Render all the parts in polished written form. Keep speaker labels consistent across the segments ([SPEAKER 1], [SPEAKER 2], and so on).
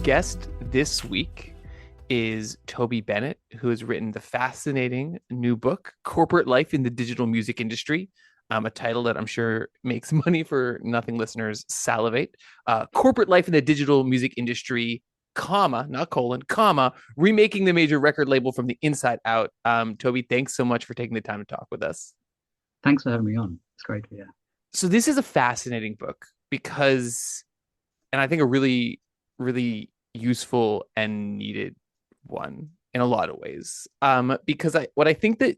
[SPEAKER 1] guest this week is Toby Bennett, who has written the fascinating new book, Corporate Life in the Digital Music Industry, a title that I'm sure makes money for nothing listeners salivate. Corporate Life in the Digital Music Industry, comma, not colon, comma, remaking the major record label from the inside out. Toby, thanks so much for taking the time to talk with us.
[SPEAKER 2] Thanks for having me on. It's great to be here.
[SPEAKER 1] So this is a fascinating book because, and I think a really, really useful and needed one in a lot of ways. Because what I think that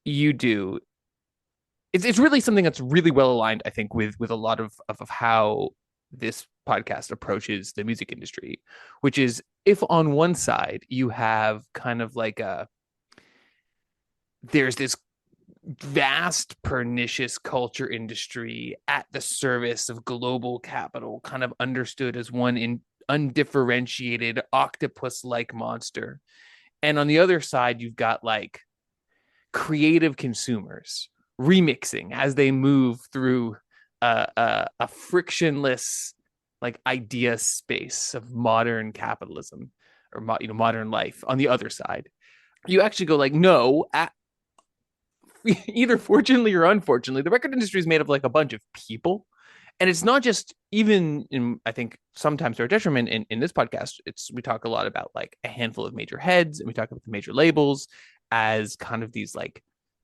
[SPEAKER 1] you do, it's really something that's really well aligned, I think, with a lot of how this podcast approaches the music industry, which is if on one side you have kind of like there's this vast pernicious culture industry at the service of global capital, kind of understood as one in undifferentiated octopus like monster. And on the other side, you've got like creative consumers remixing as they move through a frictionless like idea space of modern capitalism or modern life. On the other side, you actually go like, no, either fortunately or unfortunately, the record industry is made of like a bunch of people. And it's not just even in, I think sometimes to our detriment in this podcast, we talk a lot about like a handful of major heads and we talk about the major labels as kind of these like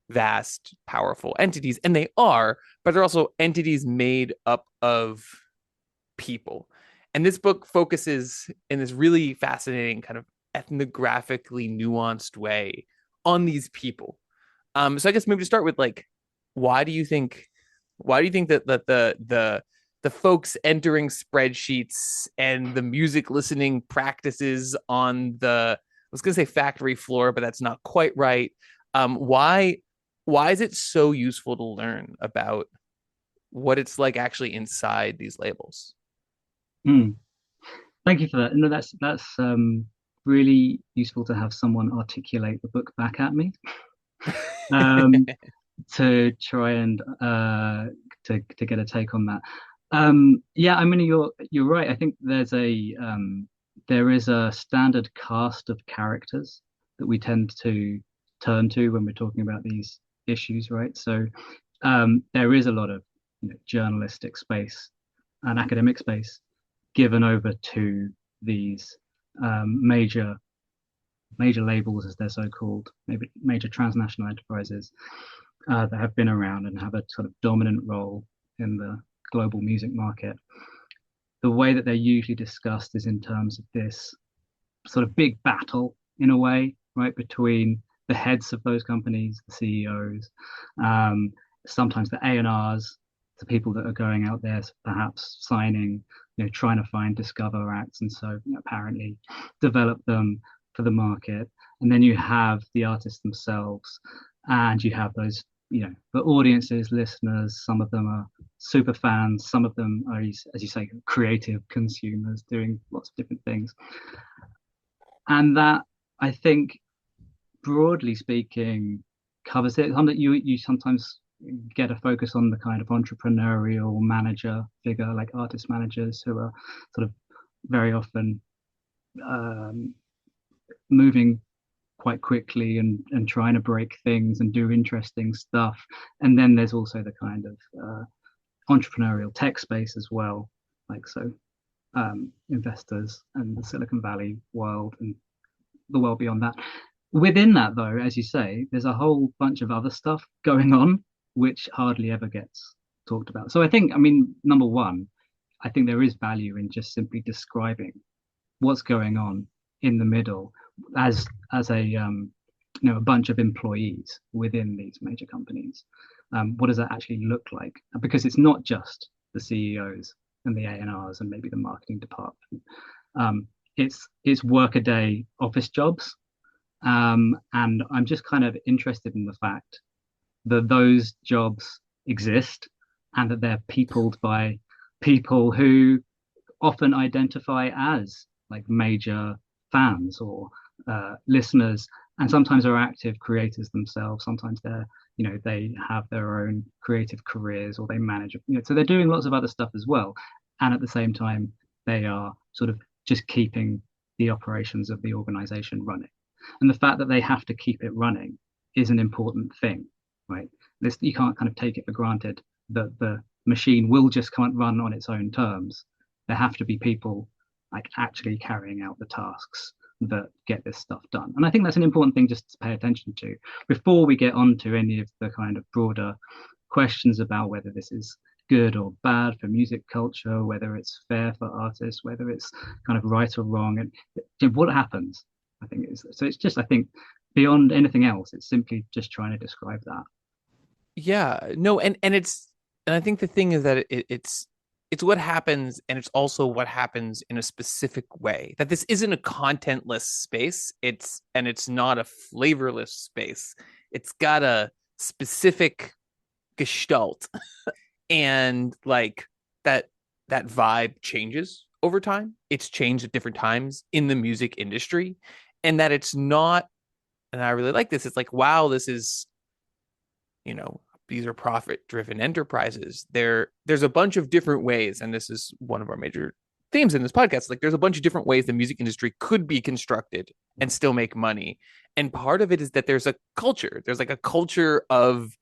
[SPEAKER 1] vast, powerful entities. And they are, but they're also entities made up of people. And this book focuses in this really fascinating kind of ethnographically nuanced way on these people. So I guess maybe to start with like, why do you think that the folks entering spreadsheets and the music listening practices on the, I was gonna say factory floor, but that's not quite right. Why is it so useful to learn about what it's like actually inside these labels?
[SPEAKER 2] Mm. Thank you for that. No, that's really useful to have someone articulate the book back at me um, to try and to get a take on that. Yeah, I mean you're right. I think there is a standard cast of characters that we tend to turn to when we're talking about these issues, right? So there is a lot of journalistic space and academic space given over to these major labels, as they're so called, maybe major transnational enterprises that have been around and have a sort of dominant role in the global music market. The way that they're usually discussed is in terms of this sort of big battle, in a way, right, between the heads of those companies, the CEOs, sometimes the A&Rs, the people that are going out there, perhaps signing, trying to find discover acts, and so apparently develop them for the market. And then you have the artists themselves, and you have those, the audiences, listeners. Some of them are super fans, some of them are, as you say, creative consumers doing lots of different things. And that, I think, broadly speaking, covers it. Something you sometimes get a focus on the kind of entrepreneurial manager figure, like artist managers, who are sort of very often um, moving quite quickly and trying to break things and do interesting stuff. And then there's also the kind of entrepreneurial tech space as well, like so investors and the Silicon Valley world and the world beyond that. Within that, though, as you say, there's a whole bunch of other stuff going on which hardly ever gets talked about. So I think, I mean, number one, I think there is value in just simply describing what's going on in the middle as a bunch of employees within these major companies. What does that actually look like? Because it's not just the CEOs and the A&Rs and maybe the marketing department. It's workaday office jobs. And I'm just kind of interested in the fact that those jobs exist and that they're peopled by people who often identify as like major fans or listeners, and sometimes are active creators themselves. Sometimes they have their own creative careers or they manage, so they're doing lots of other stuff as well. And at the same time, they are sort of just keeping the operations of the organization running. And the fact that they have to keep it running is an important thing, right? This, you can't kind of take it for granted that the machine will just can't run on its own terms. There have to be people like actually carrying out the tasks that get this stuff done. And I think that's an important thing just to pay attention to before we get on to any of the kind of broader questions about whether this is good or bad for music culture, whether it's fair for artists, whether it's kind of right or wrong, and what happens. I think it's so. It's just, I think, beyond anything else, it's simply just trying to describe that.
[SPEAKER 1] Yeah, no, and it's and I think the thing is that it's what happens, and it's also what happens in a specific way. That this isn't a contentless space. It's not a flavorless space. It's got a specific gestalt, and like that that vibe changes over time. It's changed at different times in the music industry, and that it's not. And I really like this. It's like, wow, this is, you know, these are profit driven enterprises. There's a bunch of different ways, and this is one of our major themes in this podcast. Like, there's a bunch of different ways the music industry could be constructed and still make money. And part of it is that there's a culture. There's like a culture of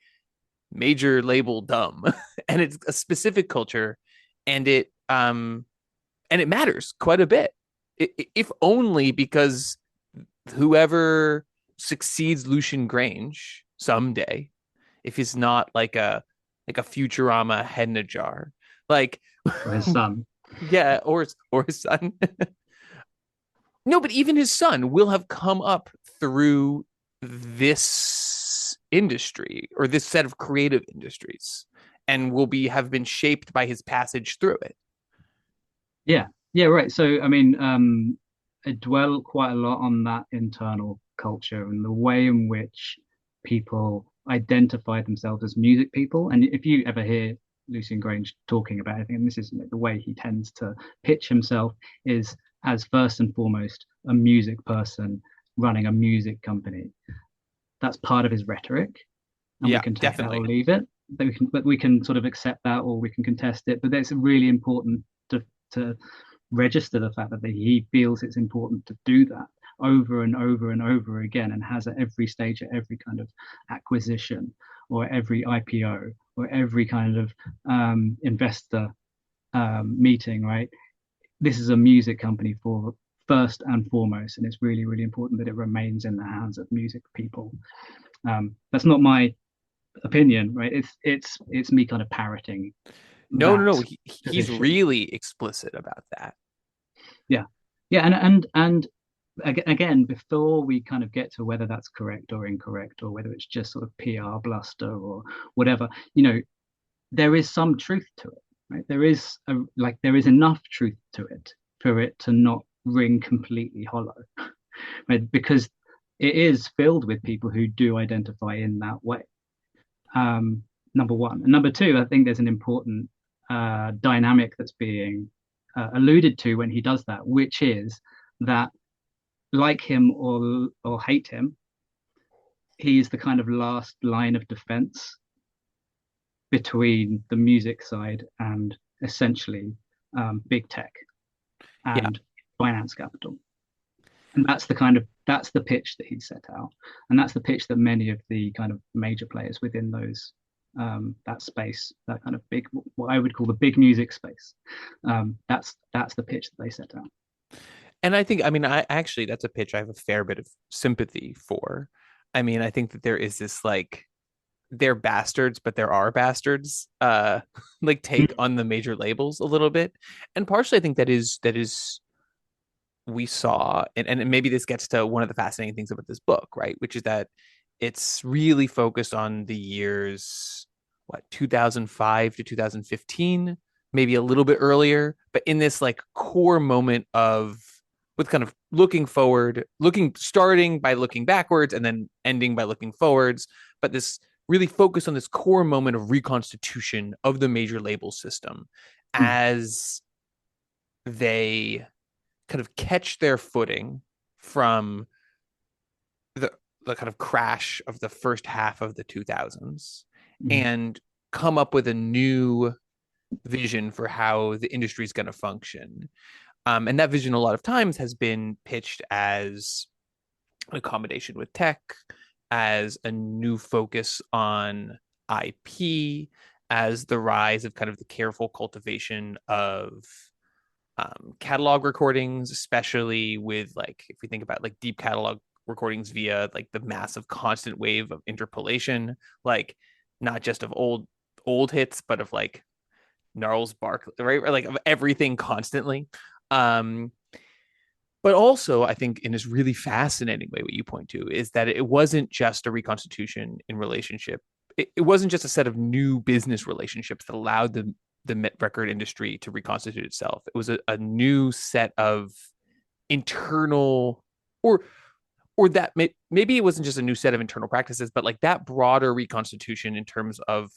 [SPEAKER 1] major label dumb, and it's a specific culture, and it matters quite a bit. If only because whoever succeeds Lucian Grange someday, if he's not like a Futurama head in a jar, like
[SPEAKER 2] For his son.
[SPEAKER 1] yeah, or his son. No, but even his son will have come up through this industry or this set of creative industries, and will be have been shaped by his passage through it.
[SPEAKER 2] Yeah, yeah, right. So, I mean, I dwell quite a lot on that internal culture and the way in which people identify themselves as music people. And if you ever hear Lucian Grange talking about anything, and this is the way he tends to pitch himself, is as first and foremost a music person running a music company. That's part of his rhetoric, and we
[SPEAKER 1] Yeah,
[SPEAKER 2] can take that or
[SPEAKER 1] definitely.
[SPEAKER 2] leave it. But we can sort of accept that or we can contest it. But it's really important to register the fact that he feels it's important to do that over and over and over again, and has at every stage, at every kind of acquisition or every IPO or every kind of investor meeting, right? This is a music company for first and foremost, and it's really, really important that it remains in the hands of music people. That's not my opinion, right? It's me kind of parroting
[SPEAKER 1] No, no,
[SPEAKER 2] that
[SPEAKER 1] no. He's
[SPEAKER 2] position.
[SPEAKER 1] really explicit about that.
[SPEAKER 2] Yeah, yeah, and again, before we kind of get to whether that's correct or incorrect, or whether it's just sort of PR bluster or whatever, there is some truth to it, right? There is enough truth to it for it to not ring completely hollow, right? Because it is filled with people who do identify in that way. Number one, and number two, I think there's an important dynamic that's being alluded to when he does that, which is that, like him or hate him, he's the kind of last line of defense between the music side and essentially big tech
[SPEAKER 1] Yeah.
[SPEAKER 2] and finance capital. And that's the pitch that he set out, and that's the pitch that many of the kind of major players within those that space, that kind of big, what I would call the big music space, that's the pitch that they set out.
[SPEAKER 1] And I think, I mean, I actually, that's a pitch I have a fair bit of sympathy for. I mean, I think that there is this like, they're bastards, but there are bastards, like take on the major labels a little bit. And partially I think that is we saw, and maybe this gets to one of the fascinating things about this book, right? Which is that it's really focused on the years, what, 2005 to 2015, maybe a little bit earlier, but in this like core moment of, with kind of looking forward, starting by looking backwards and then ending by looking forwards, but this really focused on this core moment of reconstitution of the major label system as they kind of catch their footing from the the kind of crash of the first half of the 2000s,
[SPEAKER 2] Mm-hmm.
[SPEAKER 1] and come up with a new vision for how the industry is going to function. And that vision a lot of times has been pitched as an accommodation with tech, as a new focus on IP, as the rise of kind of the careful cultivation of catalog recordings, especially with like if we think about like deep catalog recordings via like the massive constant wave of interpolation, like not just of old hits, but of like Gnarls Bark, right? Or like of everything constantly. Um, but also, I think in this really fascinating way, what you point to is that it wasn't just a reconstitution in relationship. It wasn't just a set of new business relationships that allowed the record industry to reconstitute itself. It was a new set of internal, or or that maybe it wasn't just a new set of internal practices, but like that broader reconstitution in terms of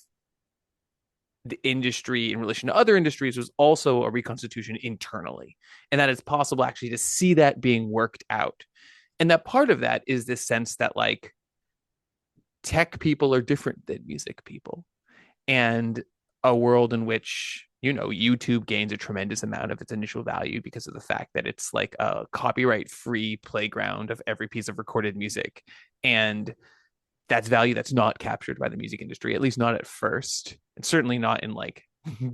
[SPEAKER 1] the industry in relation to other industries was also a reconstitution internally, and that it's possible actually to see that being worked out. And that part of that is this sense that like tech people are different than music people, and a world in which YouTube gains a tremendous amount of its initial value because of the fact that it's like a copyright free playground of every piece of recorded music, and that's value that's not captured by the music industry, at least not at first, and certainly not in like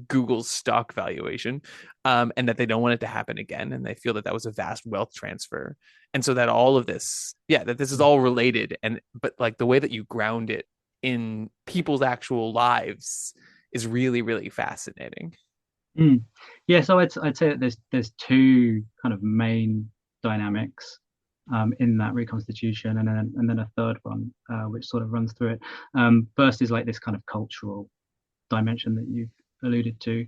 [SPEAKER 1] Google's stock valuation, and that they don't want it to happen again, and they feel that that was a vast wealth transfer, and so that all of this, yeah, that this is all related, and but like the way that you ground it in people's actual lives is really, really fascinating.
[SPEAKER 2] Mm. Yeah, so I'd say that there's two kind of main dynamics in that reconstitution, and then a third one which sort of runs through it. First is like this kind of cultural dimension that you've alluded to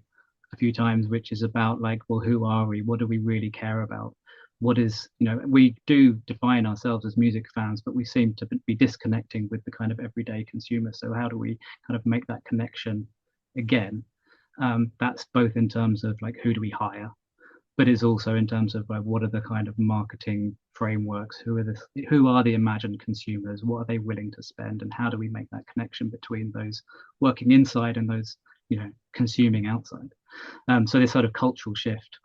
[SPEAKER 2] a few times, which is about like, well, who are we? What do we really care about? What is, we do define ourselves as music fans, but we seem to be disconnecting with the kind of everyday consumer. So how do we kind of make that connection again? That's both in terms of like who do we hire, but it's also in terms of like what are the kind of marketing frameworks, who are the imagined consumers, what are they willing to spend, and how do we make that connection between those working inside and those consuming outside. So this sort of cultural shift,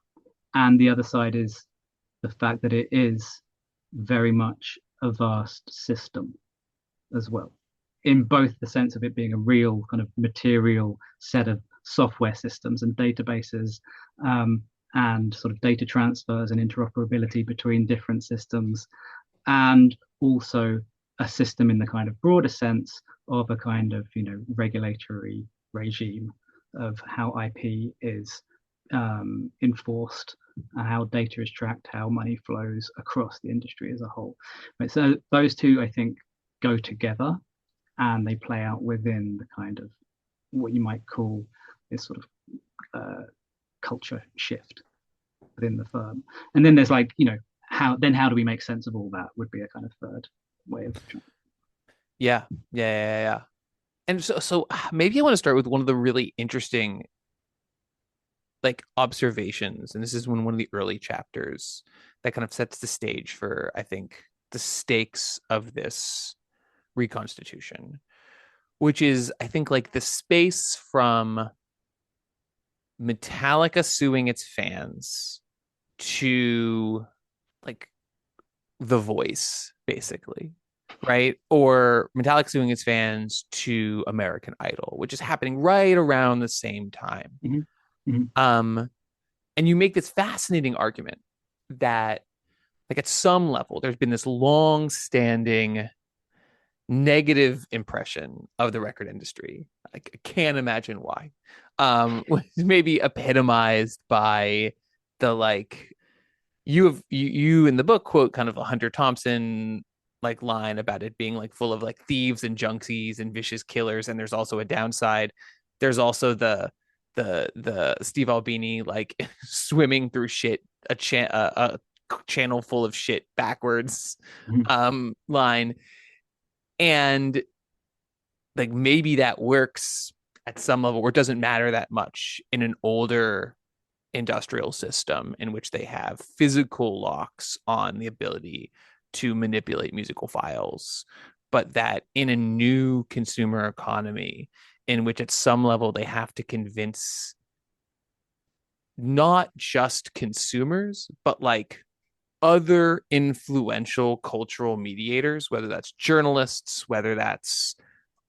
[SPEAKER 2] and the other side is the fact that it is very much a vast system as well, in both the sense of it being a real kind of material set of software systems and databases, and sort of data transfers and interoperability between different systems, and also a system in the kind of broader sense of a kind of regulatory regime of how IP is enforced, how data is tracked, how money flows across the industry as a whole. Right, so those two, I think, go together, and they play out within the kind of what you might call this sort of culture shift within the firm. And then there's like, how do we make sense of all that would be a kind of third way of trying.
[SPEAKER 1] Yeah, yeah. And so maybe I want to start with one of the really interesting like observations, and this is one of the early chapters that kind of sets the stage for, I think, the stakes of this reconstitution, which is, I think, like the space from Metallica suing its fans to like The Voice, basically, right? Or Metallica suing its fans to American Idol, which is happening right around the same time.
[SPEAKER 2] Mm-hmm. Mm-hmm.
[SPEAKER 1] And you make this fascinating argument that, like, at some level, there's been this long standing negative impression of the record industry. I can't imagine why. Maybe epitomized by the like you in the book quote kind of a Hunter Thompson like line about it being like full of like thieves and junkies and vicious killers, and there's also a downside. There's also the Steve Albini like swimming through shit, a channel full of shit backwards
[SPEAKER 2] Mm-hmm.
[SPEAKER 1] line, and like maybe that works at some level where it doesn't matter that much in an older industrial system in which they have physical locks on the ability to manipulate musical files, but that in a new consumer economy in which at some level they have to convince not just consumers, but like other influential cultural mediators, whether that's journalists, whether that's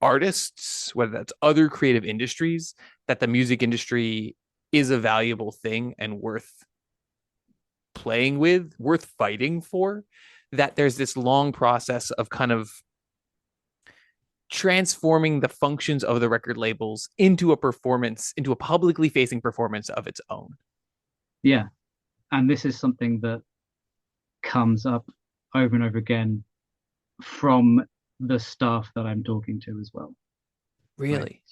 [SPEAKER 1] artists, whether that's other creative industries, that the music industry is a valuable thing and worth playing with, worth fighting for. That there's this long process of kind of transforming the functions of the record labels into a performance, into a publicly facing performance of its own.
[SPEAKER 2] Yeah, and this is something that comes up over and over again from the staff that I'm talking to as well, right?
[SPEAKER 1] Really?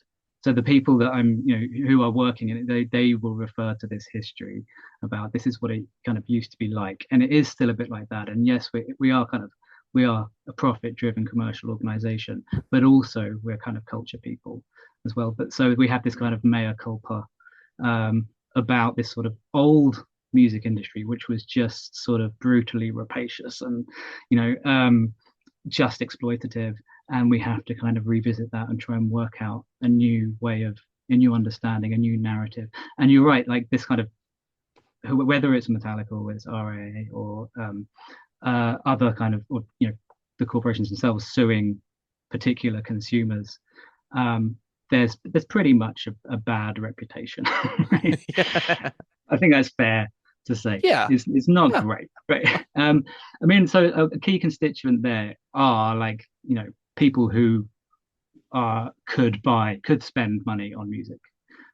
[SPEAKER 2] So the people that I'm, who are working in it, they will refer to this history about this is what it kind of used to be like, and it is still a bit like that. And yes, we are a profit-driven commercial organization, but also we're kind of culture people as well. But so we have this kind of mea culpa about this sort of old music industry, which was just sort of brutally rapacious and just exploitative, and we have to kind of revisit that and try and work out a new understanding, a new narrative. And you're right, like this kind of, whether it's Metallica or it's RIA or other kind of, or, the corporations themselves suing particular consumers, there's pretty much a bad reputation, right?
[SPEAKER 1] Yeah.
[SPEAKER 2] I think that's fair to say.
[SPEAKER 1] Yeah.
[SPEAKER 2] It's not
[SPEAKER 1] Yeah.
[SPEAKER 2] great, right? I mean, so a key constituent there are like, people who could spend money on music.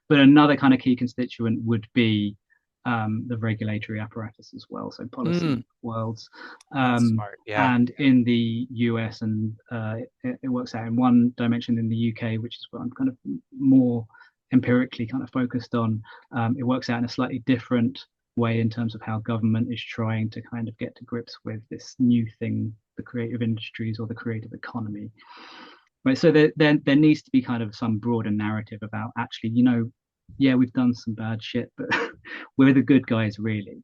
[SPEAKER 2] But another kind of key constituent would be the regulatory apparatus as well, so
[SPEAKER 1] Mm,
[SPEAKER 2] policy worlds.
[SPEAKER 1] that's smart. Yeah.
[SPEAKER 2] And in the US, and it works out in one dimension in the UK, which is what I'm kind of more empirically kind of focused on. It works out in a slightly different way in terms of how government is trying to kind of get to grips with this new thing, the creative industries or the creative economy. Right. So there needs to be kind of some broader narrative about actually, yeah, we've done some bad shit, but we're the good guys, really.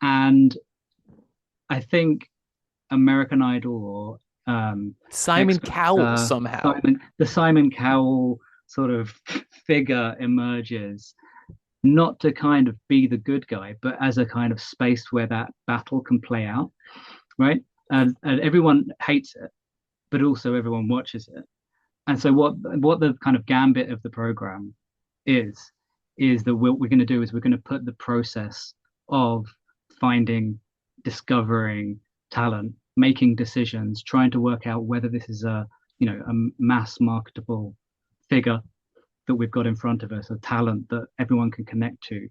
[SPEAKER 2] And I think American Idol or
[SPEAKER 1] Simon
[SPEAKER 2] X
[SPEAKER 1] Cowell
[SPEAKER 2] Factor,
[SPEAKER 1] somehow.
[SPEAKER 2] The Simon Cowell sort of figure emerges not to kind of be the good guy, but as a kind of space where that battle can play out, right? And everyone hates it, but also everyone watches it. And so what the kind of gambit of the program is that what we're going to do is we're going to put the process of finding, discovering talent, making decisions, trying to work out whether this is a mass marketable figure that we've got in front of us, a talent that everyone can connect to,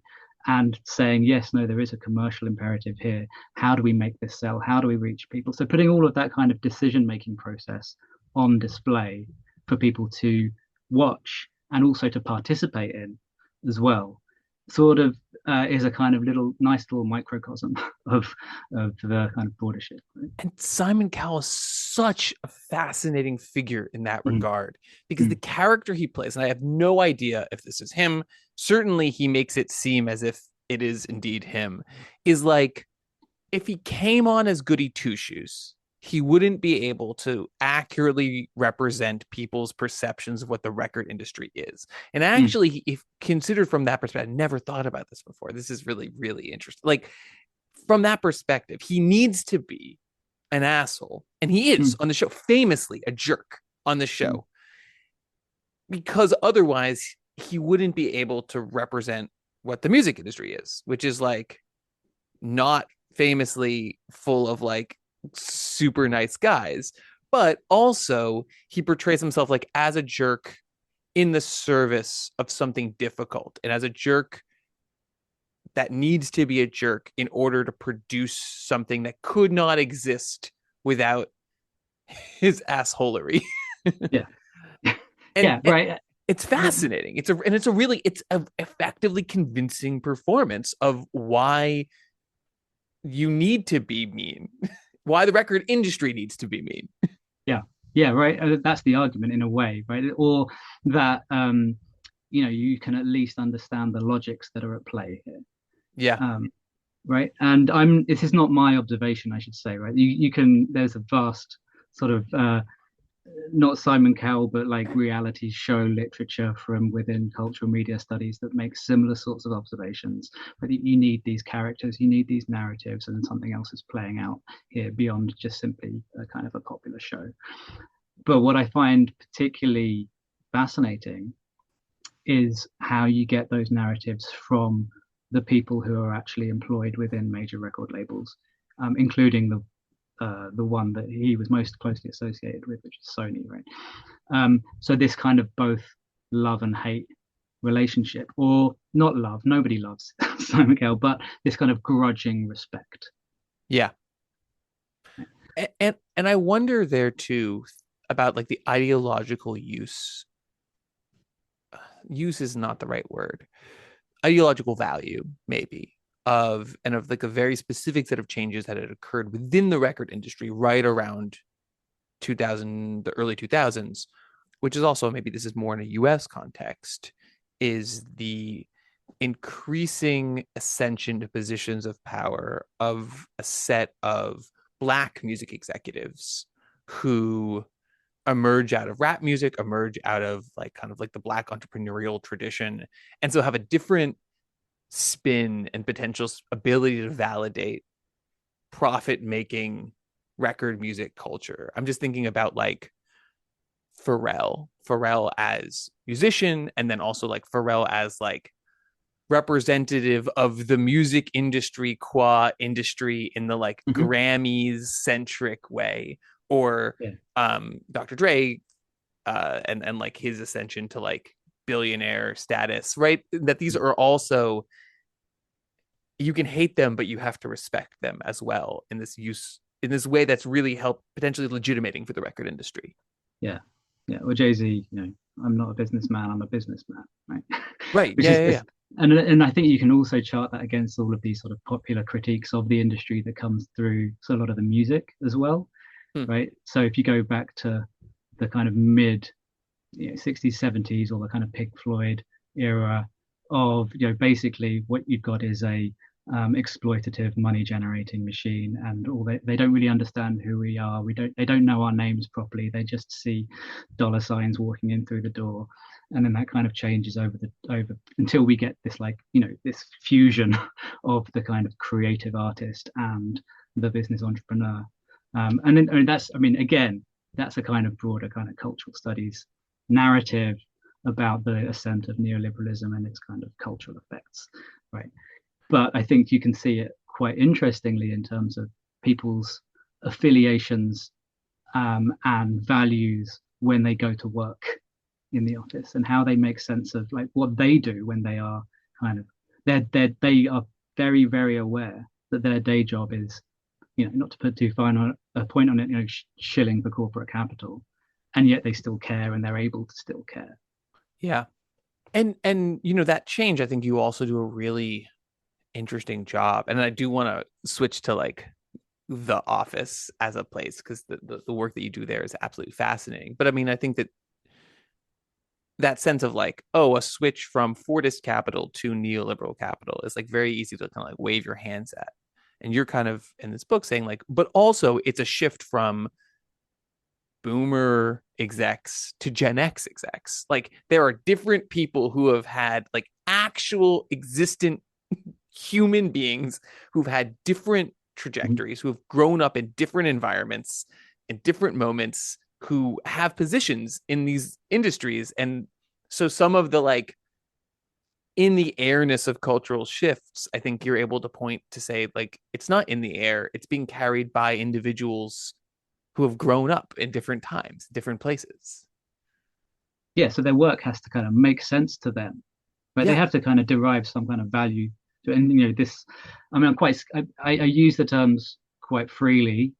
[SPEAKER 2] and saying, yes, no, there is a commercial imperative here. How do we make this sell? How do we reach people? So putting all of that kind of decision-making process on display for people to watch and also to participate in as well, sort of is a kind of nice little microcosm of the kind of broader shift. Right?
[SPEAKER 1] And Simon Cowell is such a fascinating figure in that
[SPEAKER 2] Mm,
[SPEAKER 1] regard because the
[SPEAKER 2] mm,
[SPEAKER 1] character he plays, and I have no idea if this is him, certainly he makes it seem as if it is indeed him, is like if he came on as Goody Two Shoes, he wouldn't be able to accurately represent people's perceptions of what the record industry is. And
[SPEAKER 2] mm,
[SPEAKER 1] actually, if considered from that perspective, I never thought about this before. This is really, really interesting. Like from that perspective, he needs to be an asshole, and he is
[SPEAKER 2] mm,
[SPEAKER 1] on the show, famously a jerk on the
[SPEAKER 2] mm.
[SPEAKER 1] show, because otherwise he wouldn't be able to represent what the music industry is, which is like not famously full of like super nice guys, but also he portrays himself like as a jerk in the service of something difficult and as a jerk that needs to be a jerk in order to produce something that could not exist without his assholery.
[SPEAKER 2] Yeah,
[SPEAKER 1] and,
[SPEAKER 2] yeah,
[SPEAKER 1] and
[SPEAKER 2] right.
[SPEAKER 1] it's fascinating. It's a effectively convincing performance of why you need to be mean, why the record industry needs to be mean.
[SPEAKER 2] Yeah, yeah, right. That's the argument in a way, right? Or that you can at least understand the logics that are at play here.
[SPEAKER 1] Yeah.
[SPEAKER 2] Um, right. And this is not my observation, I should say, right? You can there's a vast sort of not Simon Cowell, but like reality show literature from within cultural media studies that makes similar sorts of observations. But you need these characters, you need these narratives, and something else is playing out here beyond just simply a kind of a popular show. But what I find particularly fascinating is how you get those narratives from the people who are actually employed within major record labels, including the one that he was most closely associated with, which is Sony, right? So this kind of both love and hate relationship, or not love, nobody loves Simon Cowell, but this kind of grudging respect.
[SPEAKER 1] Yeah. And I wonder there too about like the ideological use is not the right word, ideological value maybe of and of like a very specific set of changes that had occurred within the record industry right around 2000, the early 2000s, which is also, maybe this is more in a US context, is the increasing ascension to positions of power of a set of Black music executives who emerge out of rap music, emerge out of like kind of like the Black entrepreneurial tradition, and so have a different spin and potential ability to validate profit making record music culture. I'm just thinking about like Pharrell as musician, and then also like Pharrell as like representative of the music industry qua industry in the like
[SPEAKER 2] Mm-hmm.
[SPEAKER 1] Grammys centric way, or
[SPEAKER 2] Yeah.
[SPEAKER 1] Dr. Dre and like his ascension to like billionaire status, right? That these are also, you can hate them, but you have to respect them as well in this way that's really helped potentially legitimating for the record industry.
[SPEAKER 2] Yeah. Yeah. Well, Jay-Z, I'm not a businessman, I'm a businessman, right?
[SPEAKER 1] Right.
[SPEAKER 2] Which
[SPEAKER 1] Yeah.
[SPEAKER 2] is
[SPEAKER 1] Yeah.
[SPEAKER 2] this,
[SPEAKER 1] Yeah.
[SPEAKER 2] and I think you can also chart that against all of these sort of popular critiques of the industry that comes through so a lot of the music as well,
[SPEAKER 1] Hmm.
[SPEAKER 2] right? So if you go back to the kind of mid 60s, 70s, or the kind of Pink Floyd era of, basically what you've got is a exploitative money generating machine, and all they don't really understand who we are. They don't know our names properly. They just see dollar signs walking in through the door. And then that kind of changes over until we get this, like, this fusion of the kind of creative artist and the business entrepreneur. And then, that's, I mean, again, that's a kind of broader kind of cultural studies narrative about the ascent of neoliberalism and its kind of cultural effects, right? But I think you can see it quite interestingly in terms of people's affiliations, and values when they go to work in the office, and how they make sense of like what they do when they are kind of they are very, very aware that their day job is, not to put too fine on a point on it, shilling for corporate capital, and yet they still care and they're able to still care.
[SPEAKER 1] Yeah. And that change, I think you also do a really interesting job. And I do want to switch to like the office as a place because the work that you do there is absolutely fascinating. But I mean, I think that that sense of like, oh, a switch from Fordist capital to neoliberal capital is like very easy to kind of like wave your hands at. And you're kind of in this book saying like, but also it's a shift from boomer execs to Gen X execs. Like there are different people who have had like actual existent human beings who've had different trajectories, who have grown up in different environments, in different moments, who have positions in these industries. And so some of the like in the airness of cultural shifts, I think you're able to point to say like it's not in the air, it's being carried by individuals who have grown up in different times, different places.
[SPEAKER 2] Yeah, so their work has to kind of make sense to them, but they
[SPEAKER 1] Yeah.
[SPEAKER 2] have to kind of derive some kind of value to it. And this, I mean, I use the terms quite freely.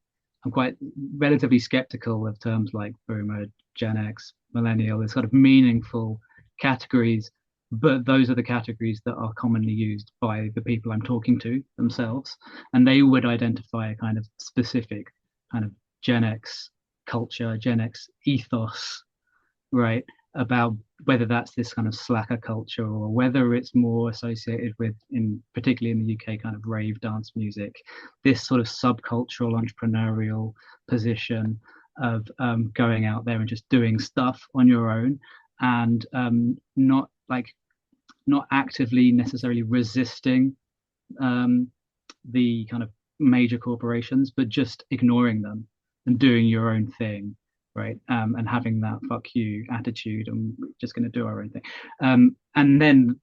[SPEAKER 2] I'm quite relatively skeptical of terms like boomer, Gen X, millennial as sort of meaningful categories, but those are the categories that are commonly used by the people I'm talking to themselves, and they would identify a kind of specific kind of Gen X culture, Gen X ethos, right? About whether that's this kind of slacker culture, or whether it's more associated with, in particularly in the UK, kind of rave dance music, this sort of subcultural entrepreneurial position, of going out there and just doing stuff on your own, and not actively necessarily resisting um, the kind of major corporations, but just ignoring them and doing your own thing, right? And having that fuck you attitude, and we're just going to do our own thing. And then,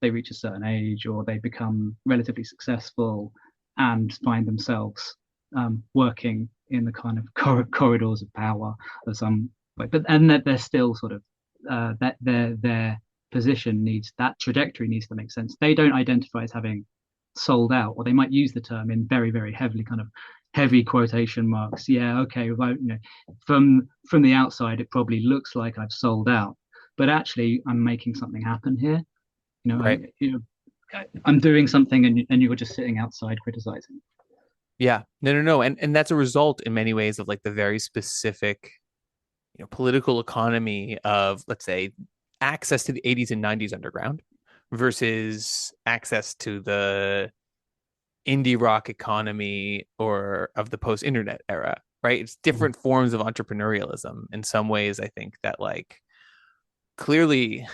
[SPEAKER 2] they reach a certain age or they become relatively successful and find themselves working in the kind of corridors of power of some way. But and that they're still sort of that their position needs that trajectory needs to make sense. They don't identify as having sold out, or they might use the term in very, very heavily kind of heavy quotation marks. Yeah, okay, well, from the outside, it probably looks like I've sold out, but actually, I'm making something happen here.
[SPEAKER 1] Right.
[SPEAKER 2] I'm doing something, and you're just sitting outside criticizing.
[SPEAKER 1] Yeah. No, no, no. And that's a result in many ways of like the very specific, political economy of, let's say, access to the 80s and 90s underground versus access to the indie rock economy or of the post-internet era, right? It's different forms of entrepreneurialism in some ways. I think that like clearly,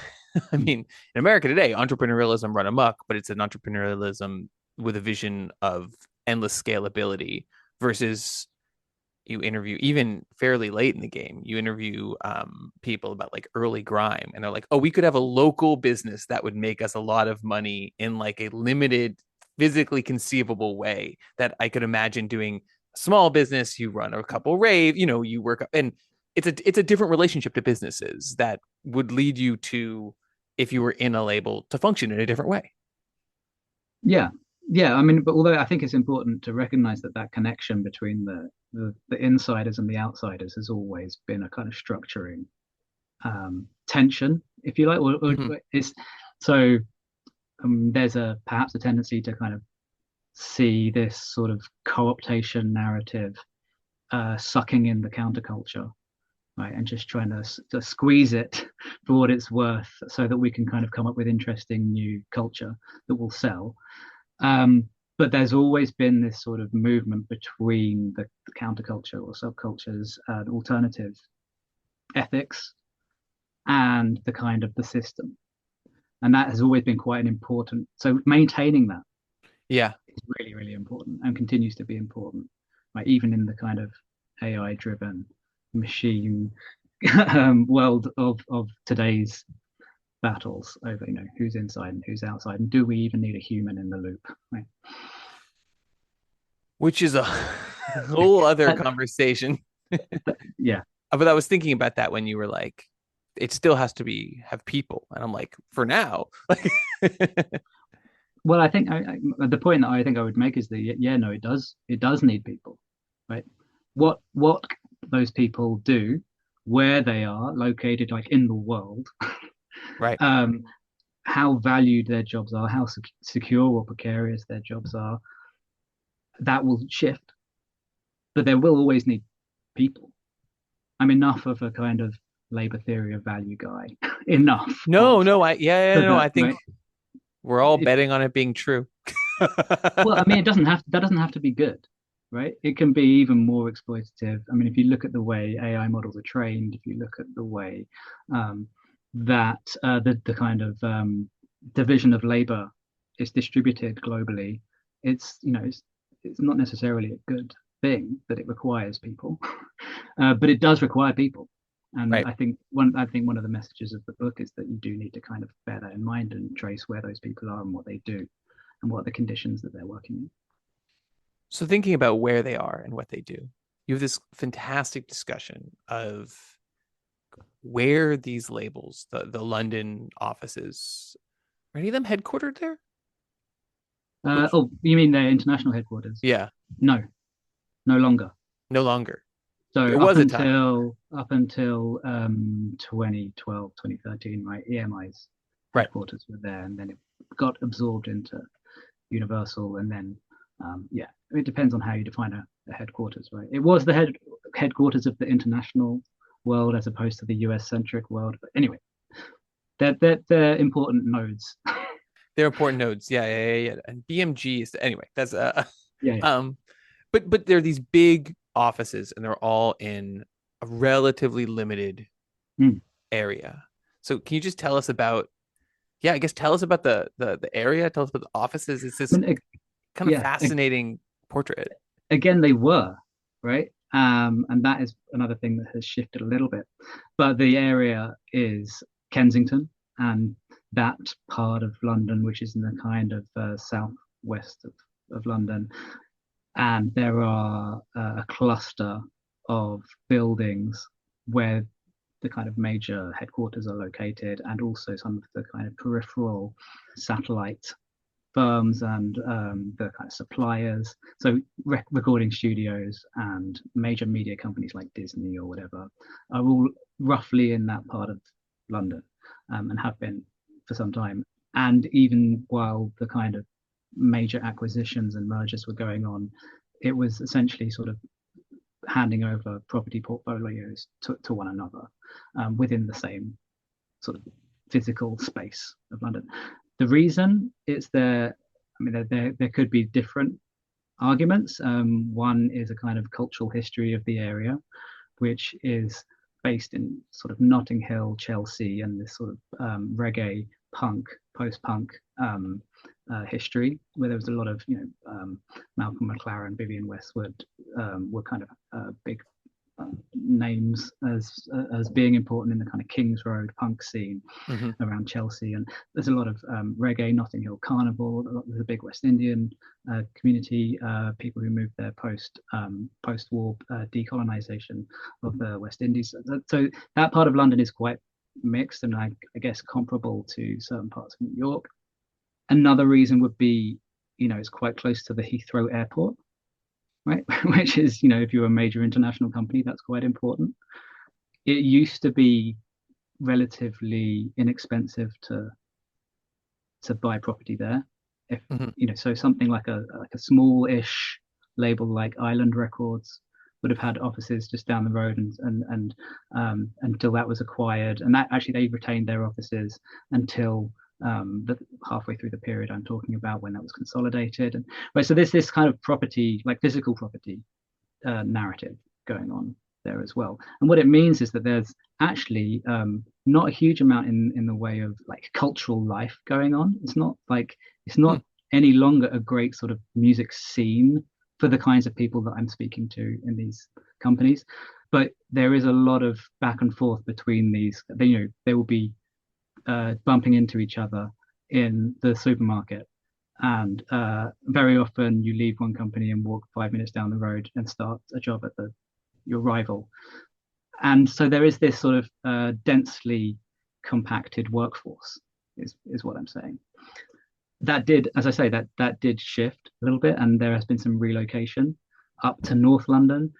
[SPEAKER 1] I mean, in America today, entrepreneurialism run amok, but it's an entrepreneurialism with a vision of endless scalability versus you interview even fairly late in the game, you interview people about like early grime, and they're like, oh, we could have a local business that would make us a lot of money in like a limited physically conceivable way that I could imagine doing a small business. You run a couple rave, you work up, and it's a different relationship to businesses that would lead you to, if you were in a label, to function in a different way.
[SPEAKER 2] Yeah, yeah. I mean, but although I think it's important to recognize that connection between the insiders and the outsiders has always been a kind of structuring tension, if you like, or
[SPEAKER 1] Mm-hmm.
[SPEAKER 2] it's so there's perhaps a tendency to kind of see this sort of co-optation narrative sucking in the counterculture, right, and just trying to squeeze it for what it's worth, so that we can kind of come up with interesting new culture that will sell. But there's always been this sort of movement between the counterculture or subcultures, alternative ethics, and the kind of the system, and that has always been quite an important. So maintaining that
[SPEAKER 1] Yeah.
[SPEAKER 2] is really, really important and continues to be important, right? Even in the kind of AI-driven machine world of today's battles over, who's inside and who's outside, and do we even need a human in the loop, right?
[SPEAKER 1] Which is a whole other conversation.
[SPEAKER 2] Yeah.
[SPEAKER 1] But I was thinking about that when you were like, it still has to have people, and I'm like, for now, like,
[SPEAKER 2] Well, I think the point that I think I would make is that, yeah, no, it does need people, right? What those people do, where they are located, like in the world,
[SPEAKER 1] right,
[SPEAKER 2] um, how valued their jobs are, how secure or precarious their jobs are, that will shift, but there will always need people. I'm enough of a kind of labor theory of value guy, enough
[SPEAKER 1] no,
[SPEAKER 2] of
[SPEAKER 1] no, yeah,
[SPEAKER 2] so
[SPEAKER 1] no,
[SPEAKER 2] that,
[SPEAKER 1] I think
[SPEAKER 2] right?
[SPEAKER 1] we're all
[SPEAKER 2] If
[SPEAKER 1] betting on it being true.
[SPEAKER 2] Well, I mean, that doesn't have to be good, right? It can be even more exploitative. I mean, if you look at the way AI models are trained, if you look at the way um, that the kind of division of labor is distributed globally, it's not necessarily a good thing that it requires people, but it does require people. And
[SPEAKER 1] Right.
[SPEAKER 2] I think one of the messages of the book is that you do need to kind of bear that in mind and trace where those people are and what they do and what are the conditions that they're working in.
[SPEAKER 1] So thinking about where they are and what they do, you have this fantastic discussion of where these labels, the London offices, are any of them headquartered there? Which,
[SPEAKER 2] Oh, you mean their international headquarters?
[SPEAKER 1] yeah,
[SPEAKER 2] No, no longer.
[SPEAKER 1] no longer.
[SPEAKER 2] So
[SPEAKER 1] There
[SPEAKER 2] up
[SPEAKER 1] was a time.
[SPEAKER 2] until up until 2012, 2013, right? EMI's
[SPEAKER 1] Right.
[SPEAKER 2] headquarters were there, and then it got absorbed into Universal, and then yeah, it depends on how you define a headquarters, right? It was the headquarters of the international world as opposed to the US centric world. But anyway, they're important nodes.
[SPEAKER 1] They're important nodes. Yeah, yeah, yeah, yeah. And BMG is anyway, that's
[SPEAKER 2] Yeah, yeah.
[SPEAKER 1] um but they're these big offices, and they're all in a relatively limited
[SPEAKER 2] Mm.
[SPEAKER 1] area. So can you just tell us about, yeah, I guess tell us about the area, tell us about the offices. It's
[SPEAKER 2] I
[SPEAKER 1] this
[SPEAKER 2] mean,
[SPEAKER 1] kind of
[SPEAKER 2] yeah,
[SPEAKER 1] fascinating portrait.
[SPEAKER 2] again, they were, right? And that is another thing that has shifted a little bit. But the area is Kensington and that part of London, which is in the kind of southwest of London. And there are a cluster of buildings where the kind of major headquarters are located, and also some of the kind of peripheral satellite firms and the kind of suppliers. So recording studios and major media companies like Disney or whatever are all roughly in that part of London, and have been for some time. And even while the kind of major acquisitions and mergers were going on, it was essentially sort of handing over property portfolios to one another, within the same sort of physical space of London. The reason it's there, I mean, there could be different arguments. One is a kind of cultural history of the area, which is based in sort of Notting Hill, Chelsea, and this sort of reggae punk, post-punk history, where there was a lot of, Malcolm McLaren, Vivienne Westwood were kind of big names as being important in the kind of Kings Road punk scene
[SPEAKER 1] Mm-hmm.
[SPEAKER 2] around Chelsea. And there's a lot of reggae, Notting Hill Carnival. There's a big West Indian community, people who moved there post-war decolonization of the West Indies. So that part of London is quite mixed, and I guess comparable to certain parts of New York. Another reason would be, it's quite close to the Heathrow Airport, right? Which is, if you're a major international company, that's quite important. It used to be relatively inexpensive to buy property there. If
[SPEAKER 1] Mm-hmm.
[SPEAKER 2] so something like a small-ish label like Island Records would have had offices just down the road, and until that was acquired, and that actually they retained their offices until halfway through the period I'm talking about, when that was consolidated. And right, so there's this kind of property, like physical property narrative going on there as well. And what it means is that there's actually not a huge amount in the way of like cultural life going on. It's
[SPEAKER 1] Hmm.
[SPEAKER 2] not any longer a great sort of music scene for the kinds of people that I'm speaking to in these companies. But there is a lot of back and forth between these. They will be bumping into each other in the supermarket. And very often you leave one company and walk 5 minutes down the road and start a job at your rival. And so there is this sort of densely compacted workforce, is what I'm saying. That did, as I say, that did shift a little bit, and there has been some relocation up to North London,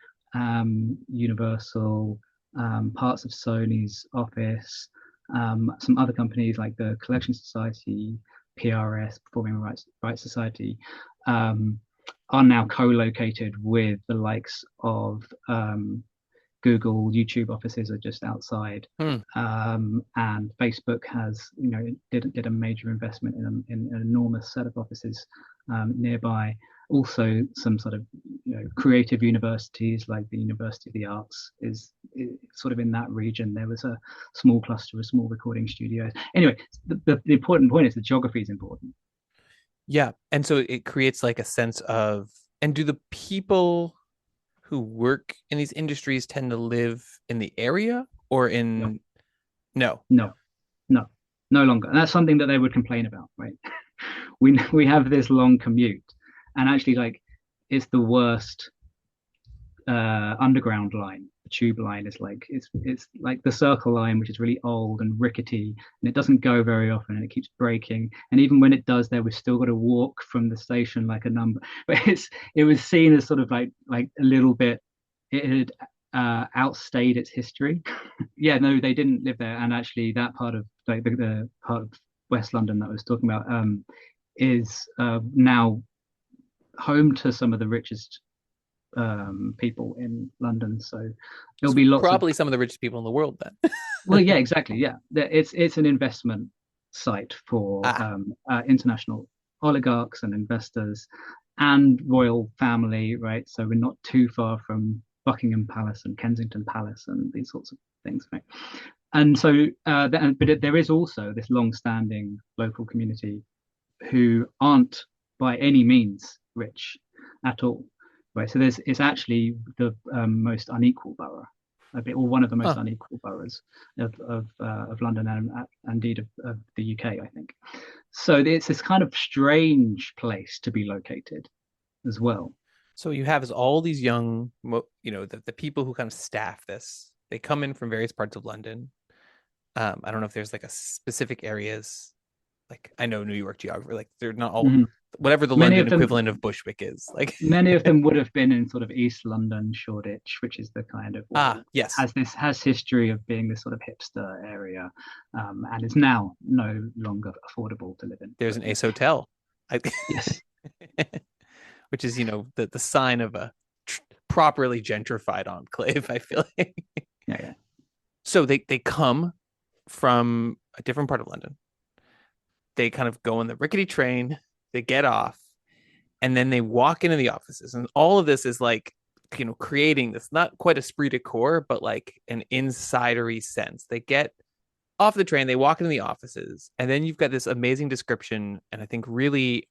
[SPEAKER 2] Universal, parts of Sony's office, some other companies like the Collection Society, PRS, Performing Rights Society, are now co-located with the likes of Google. YouTube offices are just outside,
[SPEAKER 1] Hmm.
[SPEAKER 2] and Facebook has, did a major investment in an enormous set of offices nearby. Also, some sort of creative universities like the University of the Arts is sort of in that region. There was a small cluster of small recording studios. Anyway, the important point is the geography is important.
[SPEAKER 1] Yeah. And so it creates like a sense of, and do the people who work in these industries tend to live in the area or
[SPEAKER 2] No,
[SPEAKER 1] in, no.
[SPEAKER 2] no, no, no longer. And that's something that they would complain about, right? We have this long commute, and actually, like, it's the worst underground line. The tube line is like it's like the Circle line, which is really old and rickety, and it doesn't go very often, and it keeps breaking. And even when it does, there we've still got to walk from the station like a number. But it was seen as sort of like a little bit. It had outstayed its history. Yeah, no, they didn't live there, and actually, that part of like the part of West London that I was talking about is now home to some of the richest people in London. So there'll
[SPEAKER 1] So
[SPEAKER 2] be lots of,
[SPEAKER 1] probably some of the richest people in the world then.
[SPEAKER 2] well, yeah, exactly, yeah. It's an investment site for
[SPEAKER 1] Ah,
[SPEAKER 2] international oligarchs and investors and royal family, right? So we're not too far from Buckingham Palace and Kensington Palace and these sorts of things, right? And so, but there is also this long-standing local community who aren't by any means rich at all, right? So it's actually the most unequal borough, a bit, or one of the most
[SPEAKER 1] Huh.
[SPEAKER 2] unequal boroughs of London and indeed of the UK, I think. So it's this kind of strange place to be located as well.
[SPEAKER 1] So you have all these young, the people who kind of staff this. They come in from various parts of London. I don't know if there's like a specific areas. Like I know New York geography. Like they're not all
[SPEAKER 2] Mhm.
[SPEAKER 1] whatever the
[SPEAKER 2] Many
[SPEAKER 1] London
[SPEAKER 2] of them
[SPEAKER 1] equivalent of Bushwick is. Like
[SPEAKER 2] Many of them would have been in sort of East London, Shoreditch, which is the kind of
[SPEAKER 1] ah yes,
[SPEAKER 2] has history of being this sort of hipster area, and is now no longer affordable to live in.
[SPEAKER 1] there's
[SPEAKER 2] But
[SPEAKER 1] an Ace Hotel, I,
[SPEAKER 2] yes,
[SPEAKER 1] which is the sign of a properly gentrified enclave. I feel like
[SPEAKER 2] yeah, yeah,
[SPEAKER 1] so they come from a different part of London. They kind of go on the rickety train. They get off and then they walk into the offices and all of this is like creating this not quite esprit de corps but like an insidery sense. They get off the train, they walk into the offices, and then you've got this amazing description, and I think really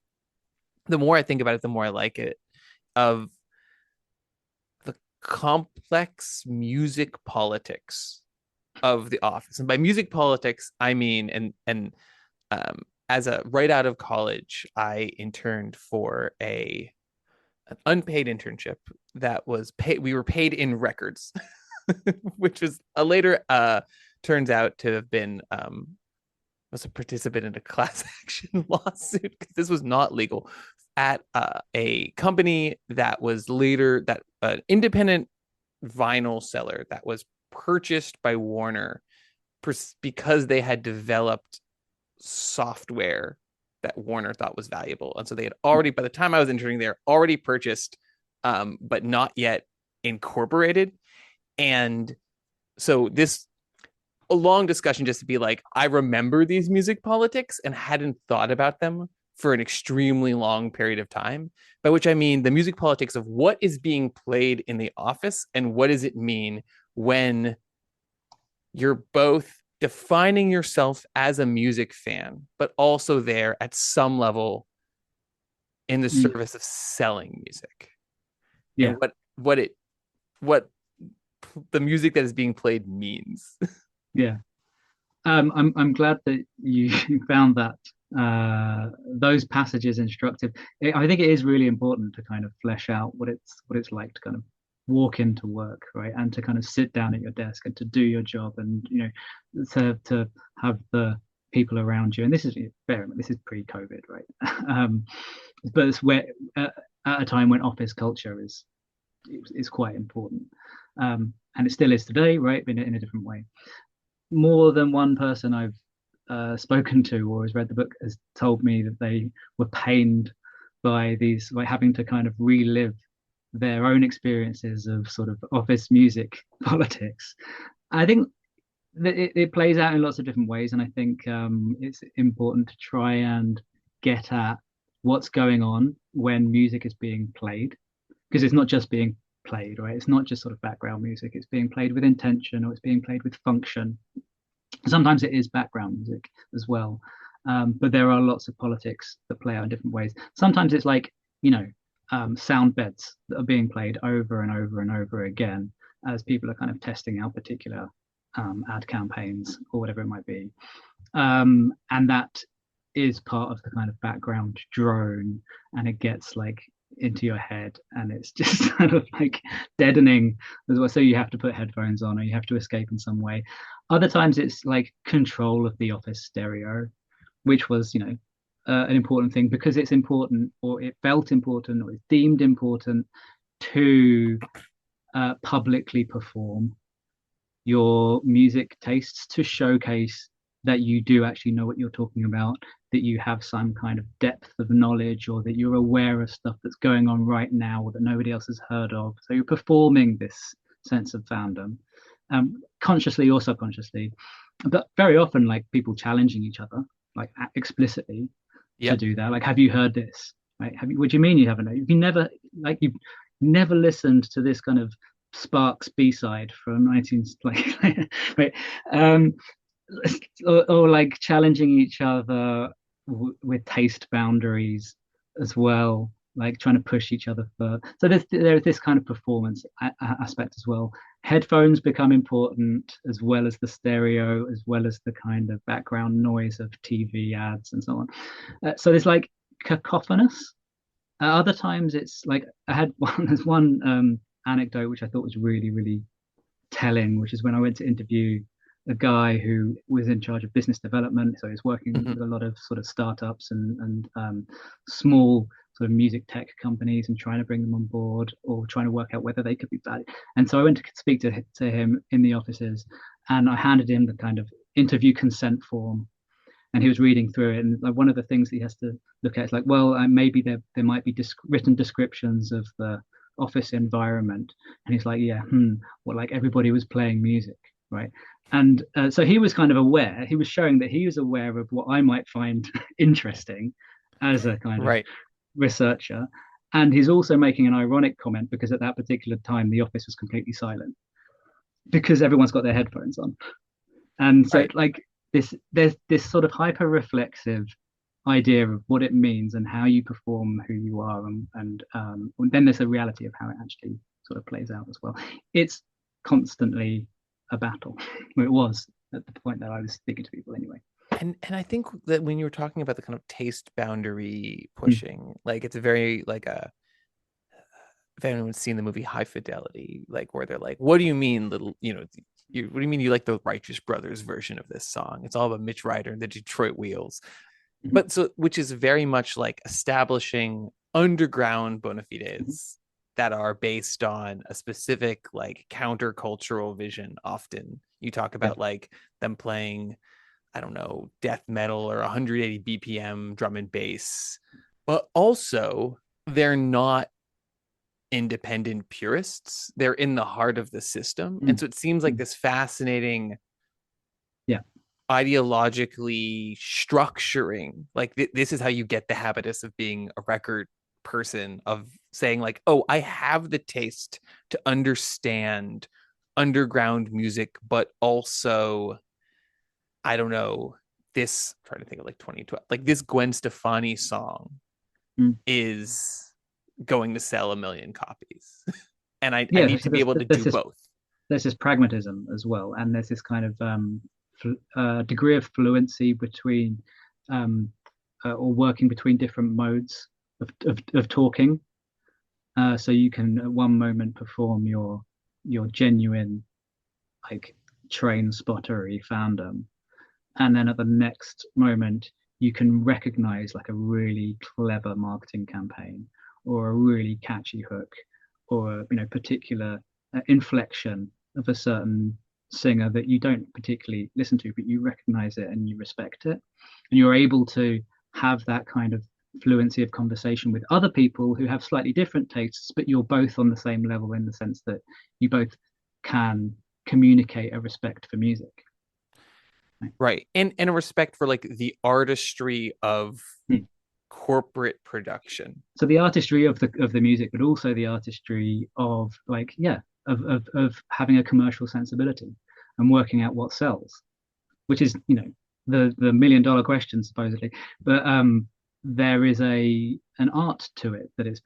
[SPEAKER 1] the more I think about it the more I like it, of the complex music politics of the office. And by music politics I mean, um as a right out of college I interned for a an unpaid internship that was paid. We were paid in records, which was a later turns out to have been was a participant in a class action lawsuit because this was not legal at a company that was later that an independent vinyl seller that was purchased by Warner because they had developed software that Warner thought was valuable. And so they had already, by the time I was interning there, already purchased, but not yet incorporated. And so this a long discussion just to be like, I remember these music politics and hadn't thought about them for an extremely long period of time. By which I mean the music politics of what is being played in the office and what does it mean when you're both defining yourself as a music fan, but also there at some level in the
[SPEAKER 2] mm,
[SPEAKER 1] service of selling music and
[SPEAKER 2] yeah.
[SPEAKER 1] what the music that is being played means.
[SPEAKER 2] Yeah. I'm glad that you found that those passages instructive. I think it is really important to kind of flesh out what it's like to kind of walk into work, right, and to kind of sit down at your desk and to do your job, and to have the people around you. And this is this is pre-COVID, right? But it's where at a time when office culture is quite important, and it still is today, right? In a different way. More than one person I've spoken to or has read the book has told me that they were pained by these, like having to kind of relive their own experiences of sort of office music politics. I think that it plays out in lots of different ways, and I think it's important to try and get at what's going on when music is being played, because it's not just being played, right? It's not just sort of background music. It's being played with intention or it's being played with function. Sometimes it is background music as well. But there are lots of politics that play out in different ways. Sometimes it's like, sound beds that are being played over and over and over again as people are kind of testing out particular ad campaigns or whatever it might be. And that is part of the kind of background drone, and it gets like into your head and it's just kind of like deadening as well. So you have to put headphones on or you have to escape in some way. Other times it's like control of the office stereo, which was, an important thing because it's important, or it felt important, or it's deemed important to publicly perform your music tastes, to showcase that you do actually know what you're talking about, that you have some kind of depth of knowledge, or that you're aware of stuff that's going on right now or that nobody else has heard of. So you're performing this sense of fandom, consciously or subconsciously, but very often like people challenging each other, like explicitly to
[SPEAKER 1] Yep.
[SPEAKER 2] do that. Like, have you heard this? Right? What do you mean you haven't? You've never listened to this kind of Sparks B-side from 19 like wait, um or like challenging each other with taste boundaries as well, like trying to push each other for. So there's this kind of performance aspect as well. Headphones become important as well as the stereo, as well as the kind of background noise of TV ads and so on. So there's like cacophonous. Other times it's like I had one. There's one anecdote which I thought was really really telling, which is when I went to interview a guy who was in charge of business development. So he's working
[SPEAKER 1] Mhm.
[SPEAKER 2] with a lot of sort of startups and small sort of music tech companies and trying to bring them on board or trying to work out whether they could be valued. And so I went to speak to him in the offices and I handed him the kind of interview consent form. And he was reading through it, and like one of the things that he has to look at is like, well, maybe there might be written descriptions of the office environment, and he's like, yeah, well, like everybody was playing music, right? And so he was kind of aware. He was showing that he was aware of what I might find interesting as a kind of
[SPEAKER 1] Right.
[SPEAKER 2] researcher, and he's also making an ironic comment because at that particular time the office was completely silent because everyone's got their headphones on. And so
[SPEAKER 1] Right.
[SPEAKER 2] like there's this sort of hyper reflexive idea of what it means and how you perform who you are and then there's a reality of how it actually sort of plays out as well. It's constantly a battle. Well, it was at the point that I was speaking to people anyway.
[SPEAKER 1] And I think that when you were talking about the kind of taste boundary
[SPEAKER 2] Mm.
[SPEAKER 1] pushing, like it's a very like a if anyone's seen the movie High Fidelity, like where they're like, what do you mean, little, what do you mean you like the Righteous Brothers version of this song? It's all about Mitch Ryder and the Detroit Wheels.
[SPEAKER 2] Mhm.
[SPEAKER 1] But so, which is very much like establishing underground bona
[SPEAKER 2] Mhm.
[SPEAKER 1] fides that are based on a specific like countercultural vision. Often you talk
[SPEAKER 2] Yeah.
[SPEAKER 1] about like them playing, I don't know, death metal or 180 BPM drum and bass, but also they're not independent purists. They're in the heart of the system. And
[SPEAKER 2] Mm.
[SPEAKER 1] so it seems like
[SPEAKER 2] Mm.
[SPEAKER 1] this fascinating
[SPEAKER 2] Yeah.
[SPEAKER 1] ideologically structuring, like this is how you get the habitus of being a record person, of saying like, oh, I have the taste to understand underground music, but also, I don't know, this, I'm trying to think of like 2012, like this Gwen Stefani song
[SPEAKER 2] Mm.
[SPEAKER 1] is going to sell 1 million copies. And I
[SPEAKER 2] Yeah,
[SPEAKER 1] need to be able to
[SPEAKER 2] there's
[SPEAKER 1] do
[SPEAKER 2] this
[SPEAKER 1] both.
[SPEAKER 2] there's this pragmatism as well, and there's this kind of degree of fluency between or working between different modes of talking. So you can at one moment perform your genuine like train spottery fandom, and then at the next moment you can recognize like a really clever marketing campaign or a really catchy hook or particular inflection of a certain singer that you don't particularly listen to but you recognize it and you respect it and you're able to have that kind of fluency of conversation with other people who have slightly different tastes but you're both on the same level in the sense that you both can communicate a respect for music, right?
[SPEAKER 1] Right. And a respect for like the artistry of
[SPEAKER 2] Hmm.
[SPEAKER 1] corporate production.
[SPEAKER 2] So the artistry of the music, but also the artistry of like yeah, of having a commercial sensibility and working out what sells, which is the $1 million question supposedly. But there is an art to it that it's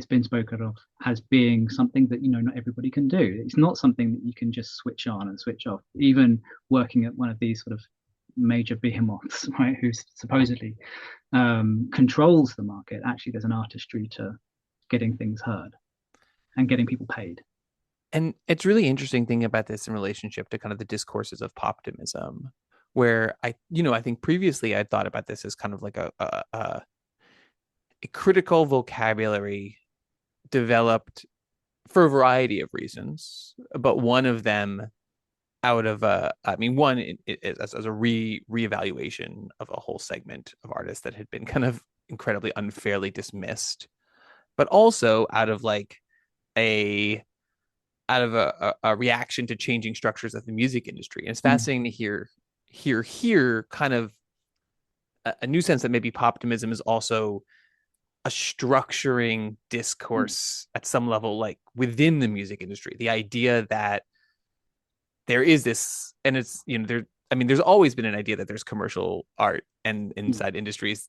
[SPEAKER 2] been spoken of as being something that not everybody can do. It's not something that you can just switch on and switch off. Even working at one of these sort of major behemoths, right, who supposedly controls the market, actually there's an artistry to getting things heard and getting people paid.
[SPEAKER 1] And it's really interesting thinking about this in relationship to kind of the discourses of poptimism, where I think previously I thought about this as kind of like a critical vocabulary developed for a variety of reasons, but one of them out of I mean, one as a reevaluation of a whole segment of artists that had been kind of incredibly unfairly dismissed, but also out of like a a reaction to changing structures of the music industry. And it's
[SPEAKER 2] Mm.
[SPEAKER 1] fascinating to hear kind of a new sense that maybe poptimism is also a structuring discourse at some level, like within the music industry. The idea that there is this, and it's, there, I mean, there's always been an idea that there's commercial art, and inside industries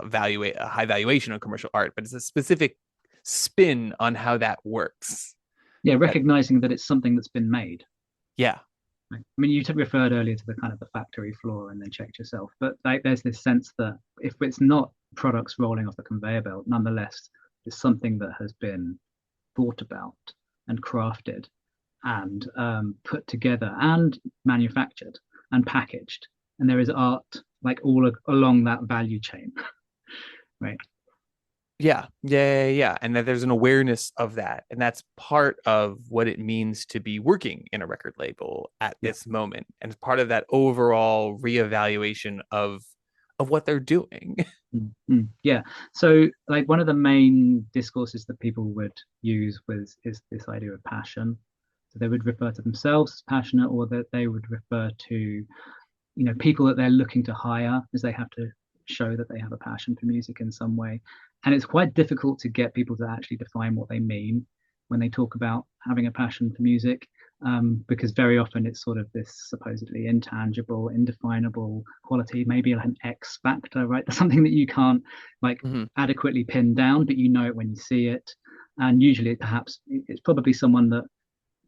[SPEAKER 1] valuate a high valuation on commercial art, but it's a specific spin on how that works.
[SPEAKER 2] Yeah,
[SPEAKER 1] That,
[SPEAKER 2] recognizing that it's something that's been made.
[SPEAKER 1] yeah,
[SPEAKER 2] Right? I mean, you referred earlier to the kind of the factory floor and then checked yourself, but like there's this sense that if it's not products rolling off the conveyor belt, nonetheless, it's something that has been thought about and crafted and put together and manufactured and packaged, and there is art like along that value chain, right?
[SPEAKER 1] yeah, and that there's an awareness of that, and that's part of what it means to be working in a record label at
[SPEAKER 2] Yeah.
[SPEAKER 1] this moment, and part of that overall reevaluation of what they're doing.
[SPEAKER 2] Mm-hmm. Yeah. So, like, one of the main discourses that people would use is this idea of passion. So they would refer to themselves as passionate, or that they would refer to, people that they're looking to hire, as they have to show that they have a passion for music in some way. And it's quite difficult to get people to actually define what they mean when they talk about having a passion for music, because very often it's sort of this supposedly intangible, indefinable quality, maybe like an X factor, right? That's something that you can't like
[SPEAKER 1] Mm-hmm.
[SPEAKER 2] adequately pin down, but you know it when you see it. And usually, perhaps it's probably someone that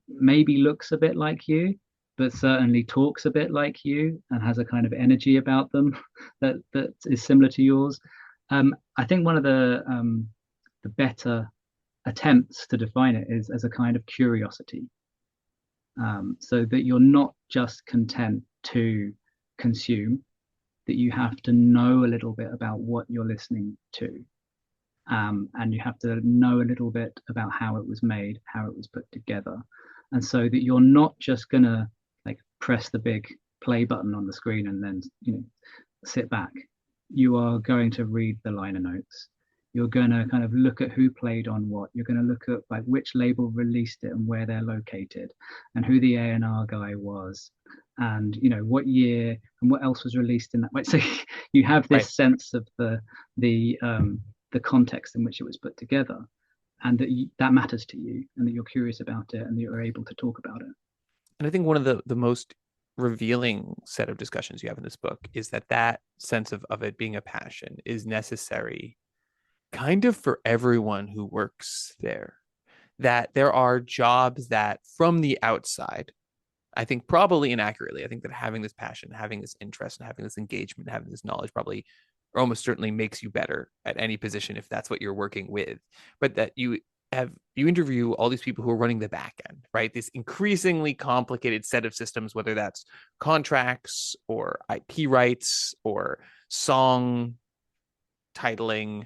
[SPEAKER 2] maybe looks a bit like you, but certainly talks a bit like you and has a kind of energy about them that is similar to yours. I think one of the better attempts to define it is as a kind of curiosity, so that you're not just content to consume, that you have to know a little bit about what you're listening to. And you have to know a little bit about how it was made, how it was put together, and so that you're not just gonna like press the big play button on the screen and then sit back. You are going to read the liner notes. You're going to kind of look at who played on what. You're going to look at like which label released it and where they're located, and who the A&R guy was, and what year and what else was released in that way. So you have
[SPEAKER 1] Right.
[SPEAKER 2] this sense of the the context in which it was put together, and that matters to you, and that you're curious about it, and that you're able to talk about it.
[SPEAKER 1] And I think one of the most revealing set of discussions you have in this book is that that sense of it being a passion is necessary kind of for everyone who works there. That there are jobs that from the outside, I think probably inaccurately, I think that having this passion, having this interest, and having this engagement, having this knowledge probably or almost certainly makes you better at any position if that's what you're working with. But that you interview all these people who are running the back end, right? This increasingly complicated set of systems, whether that's contracts or IP rights or song titling,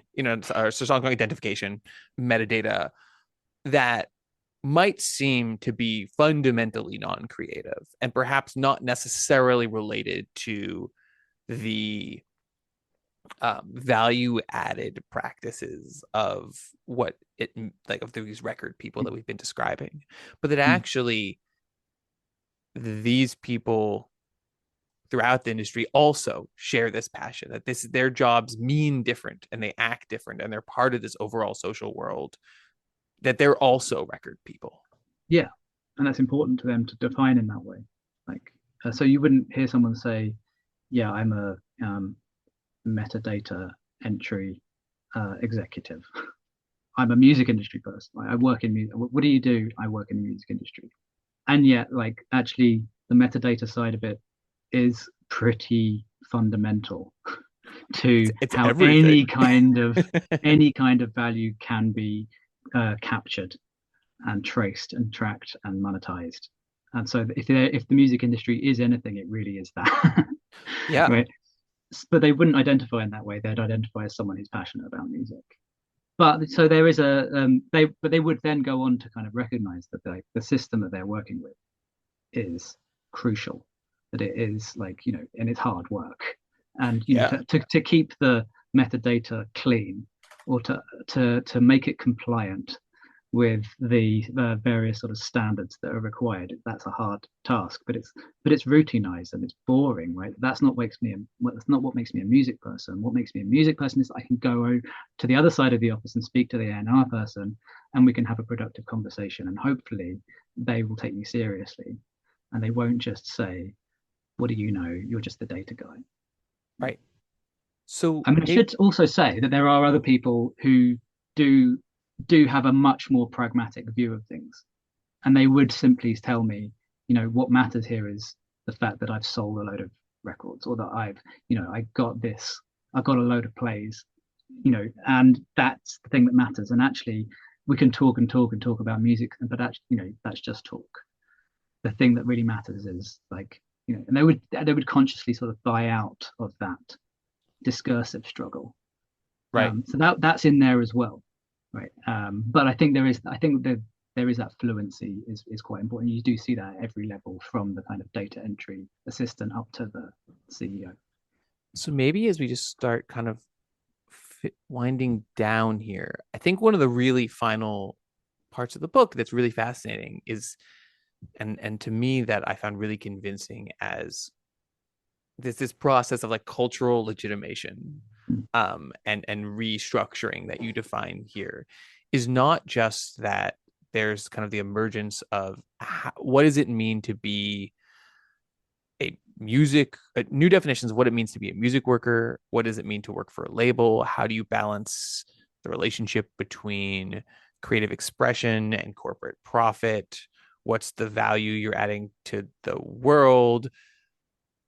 [SPEAKER 1] or so song identification, metadata that might seem to be fundamentally non-creative and perhaps not necessarily related to the value added practices of what it like of these record people that we've been describing, but that
[SPEAKER 2] Mm.
[SPEAKER 1] actually these people throughout the industry also share this passion, that this their jobs mean different and they act different and they're part of this overall social world, that they're also record people.
[SPEAKER 2] Yeah, and that's important to them to define in that way. Like, so you wouldn't hear someone say, "Yeah, I'm a metadata entry executive. I'm a music industry person. I work in music. What do you do? I work in the music industry." And yet, like, actually, the metadata side of it is pretty fundamental to
[SPEAKER 1] It's
[SPEAKER 2] how
[SPEAKER 1] everything.
[SPEAKER 2] any kind of value can be captured and traced and tracked and monetized. And so, if the music industry is anything, it really is that,
[SPEAKER 1] Yeah.
[SPEAKER 2] right? But they wouldn't identify in that way. They'd identify as someone who's passionate about music. But so there is they would then go on to kind of recognize that the system that they're working with is crucial, that it is like, and it's hard work. And,
[SPEAKER 1] Yeah.
[SPEAKER 2] to keep the metadata clean, or to make it compliant, with the various sort of standards that are required. That's a hard task, but it's routinized and it's boring, right? That's not what makes me a music person. What makes me a music person is I can go to the other side of the office and speak to the A&R person, and we can have a productive conversation, and hopefully they will take me seriously, and they won't just say, "What do you know? You're just the data guy."
[SPEAKER 1] Right. So
[SPEAKER 2] I mean, I
[SPEAKER 1] maybe
[SPEAKER 2] should also say that there are other people who do do have a much more pragmatic view of things, and they would simply tell me, what matters here is the fact that I've sold a load of records, or that I got a load of plays, and that's the thing that matters. And actually, we can talk and talk and talk about music, but actually, that's just talk. The thing that really matters is like, and they would consciously sort of buy out of that discursive struggle.
[SPEAKER 1] right.
[SPEAKER 2] So that's in there as well, right? But I think that there is that fluency is quite important. You do see that at every level, from the kind of data entry assistant up to the CEO.
[SPEAKER 1] So maybe as we just start kind of winding down here, I think one of the really final parts of the book that's really fascinating is, and to me that I found really convincing, as this process of like cultural legitimation,
[SPEAKER 2] Mm.
[SPEAKER 1] and restructuring that you define here, is not just that there's kind of the emergence of what does it mean to be new definitions of what it means to be a music worker. What does it mean to work for a label? How do you balance the relationship between creative expression and corporate profit? What's the value you're adding to the world?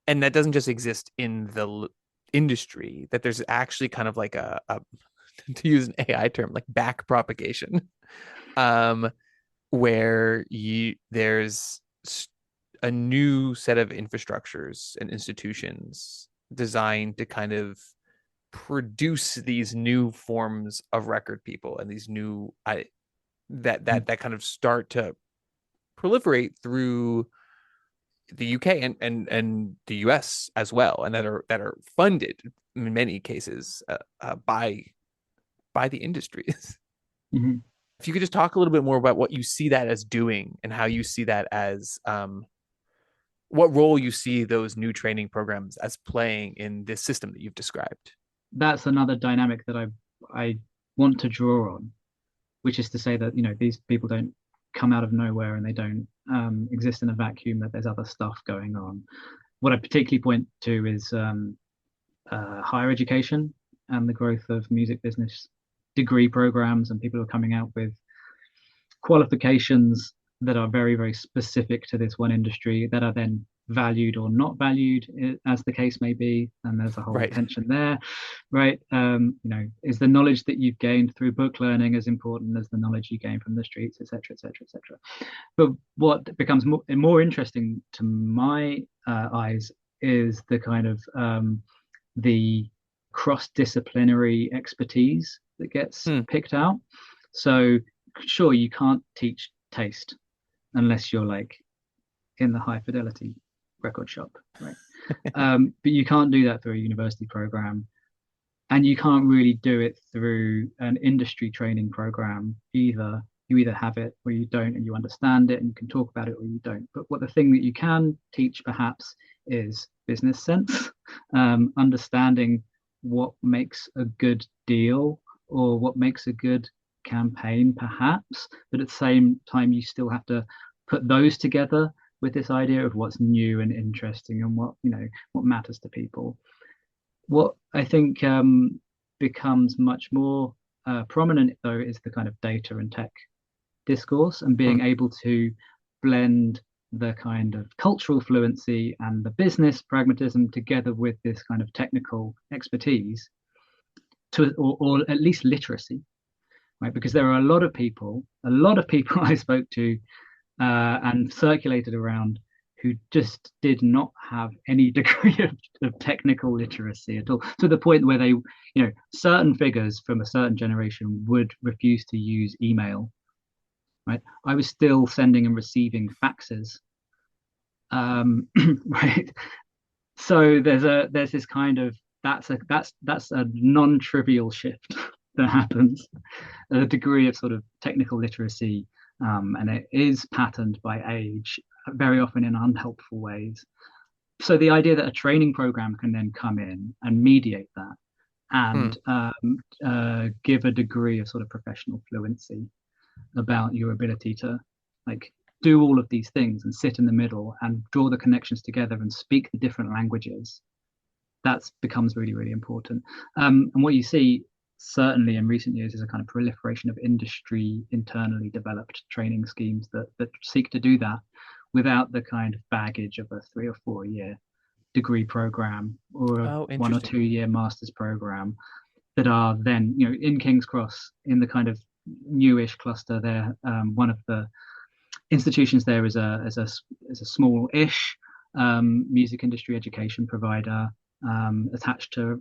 [SPEAKER 1] And that doesn't just exist in the industry, that there's actually kind of like a to use an AI term, like back propagation, um, where there's a new set of infrastructures and institutions designed to kind of produce these new forms of record people, and these new that kind of start to proliferate through the UK and the US as well, and that are funded in many cases by the industries.
[SPEAKER 2] Mhm.
[SPEAKER 1] If you could just talk a little bit more about what you see that as doing, and how you see that as what role you see those new training programs as playing in this system that you've described.
[SPEAKER 2] That's another dynamic that I want to draw on, which is to say that these people don't come out of nowhere, and they don't exist in a vacuum. That there's other stuff going on. What I particularly point to is higher education and the growth of music business degree programs, and people are coming out with qualifications that are very, very specific to this one industry, that are then valued or not valued, as the case may be. And there's a whole
[SPEAKER 1] Right.
[SPEAKER 2] tension there, right? Is the knowledge that you've gained through book learning as important as the knowledge you gain from the streets, et cetera, et cetera, et cetera? But what becomes more interesting to my eyes is the kind of the cross-disciplinary expertise that gets
[SPEAKER 1] Hmm.
[SPEAKER 2] picked out. So sure, you can't teach taste unless you're like in the high fidelity record shop, right? But you can't do that through a university program, and you can't really do it through an industry training program either. You either have it or you don't, and you understand it and you can talk about it, or you don't. But the thing that you can teach perhaps is business sense, understanding what makes a good deal, or what makes a good campaign, perhaps. But at the same time, you still have to put those together with this idea of what's new and interesting, and what matters to people. What I think becomes much more prominent, though, is the kind of data and tech discourse, and being
[SPEAKER 1] Hmm.
[SPEAKER 2] able to blend the kind of cultural fluency and the business pragmatism together with this kind of technical expertise, or at least literacy, right? Because there are a lot of people I spoke to and circulated around, who just did not have any degree of technical literacy at all, to the point where certain figures from a certain generation would refuse to use email, right? I was still sending and receiving faxes, right? So there's this kind of, that's a non-trivial shift. that happens, a degree of sort of technical literacy, and it is patterned by age, very often in unhelpful ways. So the idea that a training program can then come in and mediate that
[SPEAKER 1] Hmm.
[SPEAKER 2] and give a degree of sort of professional fluency about your ability to like do all of these things and sit in the middle and draw the connections together and speak the different languages, that becomes really, really important. And what you see certainly in recent years is a kind of proliferation of industry internally developed training schemes that seek to do that without the kind of baggage of a 3 or 4 year degree program or a
[SPEAKER 1] Oh,
[SPEAKER 2] 1 or 2
[SPEAKER 1] interesting.
[SPEAKER 2] year master's program that are then, in King's Cross, in the kind of newish cluster there. One of the institutions there is a small-ish music industry education provider attached to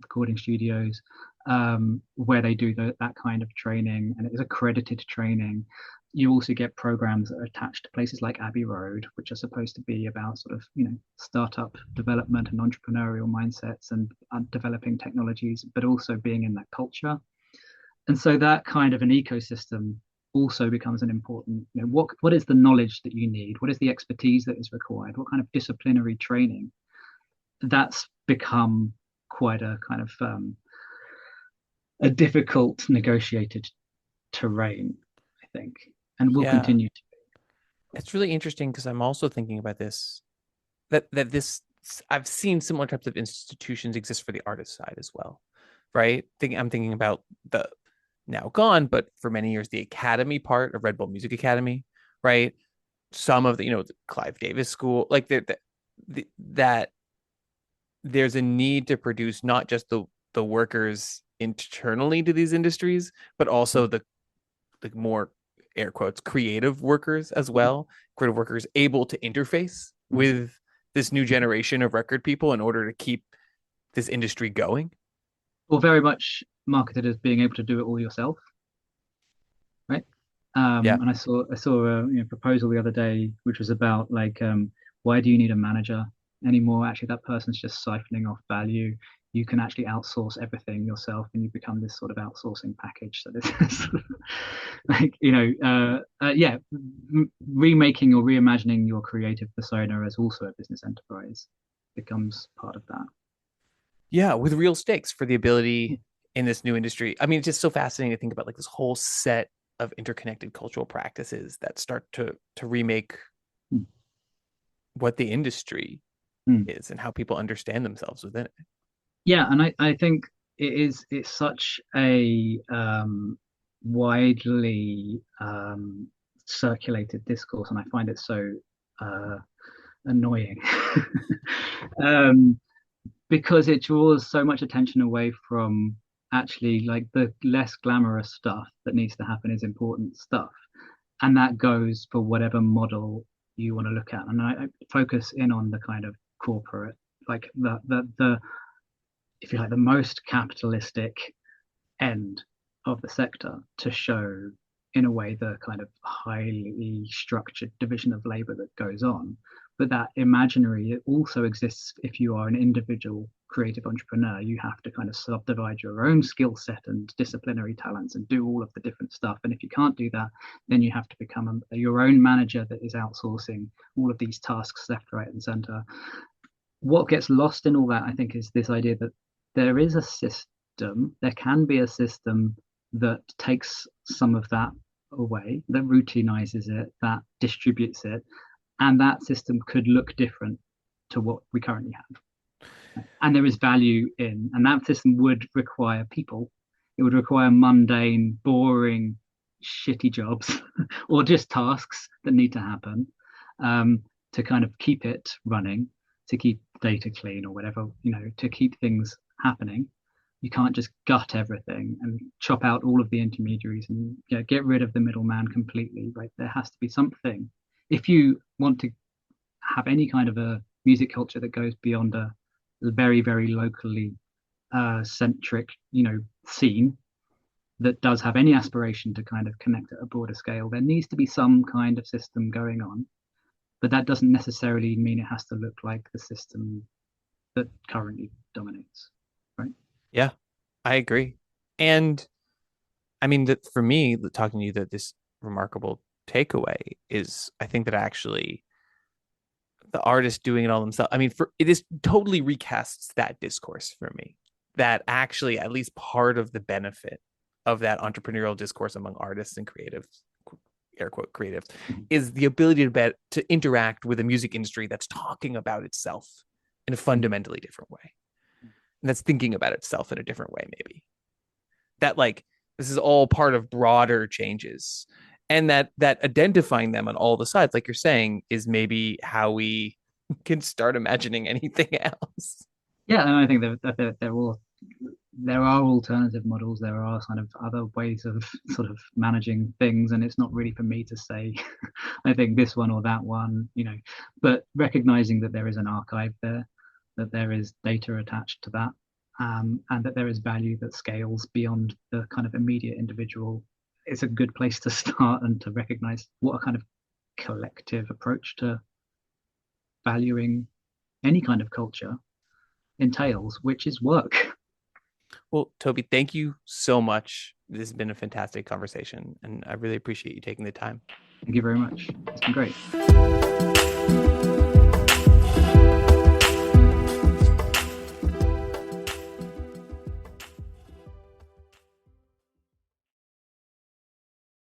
[SPEAKER 2] recording studios, where they do that kind of training, and it is accredited training. You also get programs that are attached to places like Abbey Road, which are supposed to be about sort of, startup development and entrepreneurial mindsets and developing technologies, but also being in that culture. And so that kind of an ecosystem also becomes an important, what is the knowledge that you need? What is the expertise that is required? What kind of disciplinary training? That's become quite a kind of a difficult negotiated terrain, I think, and will
[SPEAKER 1] Yeah.
[SPEAKER 2] continue to.
[SPEAKER 1] It's really interesting because I'm also thinking about this that this I've seen similar types of institutions exist for the artist side as well, right? I'm thinking about the now gone, but for many years the academy part of Red Bull Music Academy, right? Some of the the Clive Davis School, like that there's a need to produce not just the workers internally to these industries, but also the more air quotes creative workers as well, creative workers able to interface with this new generation of record people in order to keep this industry going.
[SPEAKER 2] Or very much marketed as being able to do it all yourself, right?
[SPEAKER 1] Yeah.
[SPEAKER 2] And I saw a proposal the other day, which was about like, why do you need a manager anymore? Actually, that person's just siphoning off value. You can actually outsource everything yourself, and you become this sort of outsourcing package. So this is like, yeah, remaking or reimagining your creative persona as also a business enterprise becomes part of that.
[SPEAKER 1] Yeah, with real stakes for the ability in this new industry. I mean, it's just so fascinating to think about like this whole set of interconnected cultural practices that start to remake
[SPEAKER 2] Mm.
[SPEAKER 1] what the industry
[SPEAKER 2] Mm.
[SPEAKER 1] is and how people understand themselves within it.
[SPEAKER 2] Yeah, and I think it's such a widely circulated discourse, and I find it so uh, annoying um, because it draws so much attention away from actually like the less glamorous stuff that needs to happen is important stuff, and that goes for whatever model you want to look at. And I focus in on the kind of corporate, like the if you like, the most capitalistic end of the sector to show in a way the kind of highly structured division of labor that goes on. But that imaginary, it also exists if you are an individual creative entrepreneur. You have to kind of subdivide your own skill set and disciplinary talents and do all of the different stuff. And if you can't do that, then you have to become your own manager that is outsourcing all of these tasks left, right, and center. What gets lost in all that, I think, is this idea that there is a system, there can be a system that takes some of that away, that routinizes it, that distributes it, and that system could look different to what we currently have. And there is value in, and that system would require people. It would require mundane, boring, shitty jobs or just tasks that need to happen to kind of keep it running, to keep data clean or whatever, to keep things happening. You can't just gut everything and chop out all of the intermediaries and get rid of the middleman completely, right? There has to be something. If you want to have any kind of a music culture that goes beyond a very, very locally centric, scene that does have any aspiration to kind of connect at a broader scale, there needs to be some kind of system going on. But that doesn't necessarily mean it has to look like the system that currently dominates, right?
[SPEAKER 1] Yeah, I agree. And I mean, that for me, talking to you, that this remarkable takeaway is, I think that actually the artist doing it all themselves. I mean, for it is totally recasts that discourse for me. That actually, at least part of the benefit of that entrepreneurial discourse among artists and creatives, air quote creatives, is the ability to interact with a music industry that's talking about itself in a fundamentally different way, and that's thinking about itself in a different way, maybe. That like this is all part of broader changes, and that identifying them on all the sides, like you're saying, is maybe how we can start imagining anything else.
[SPEAKER 2] Yeah, and I think that there are alternative models. There are kind of other ways of sort of managing things, and it's not really for me to say, I think this one or that one, but recognizing that there is an archive there, that there is data attached to that, and that there is value that scales beyond the kind of immediate individual. It's a good place to start and to recognize what a kind of collective approach to valuing any kind of culture entails, which is work.
[SPEAKER 1] Well, Toby, thank you so much. This has been a fantastic conversation, and I really appreciate you taking the time.
[SPEAKER 2] Thank you very much. It's been great.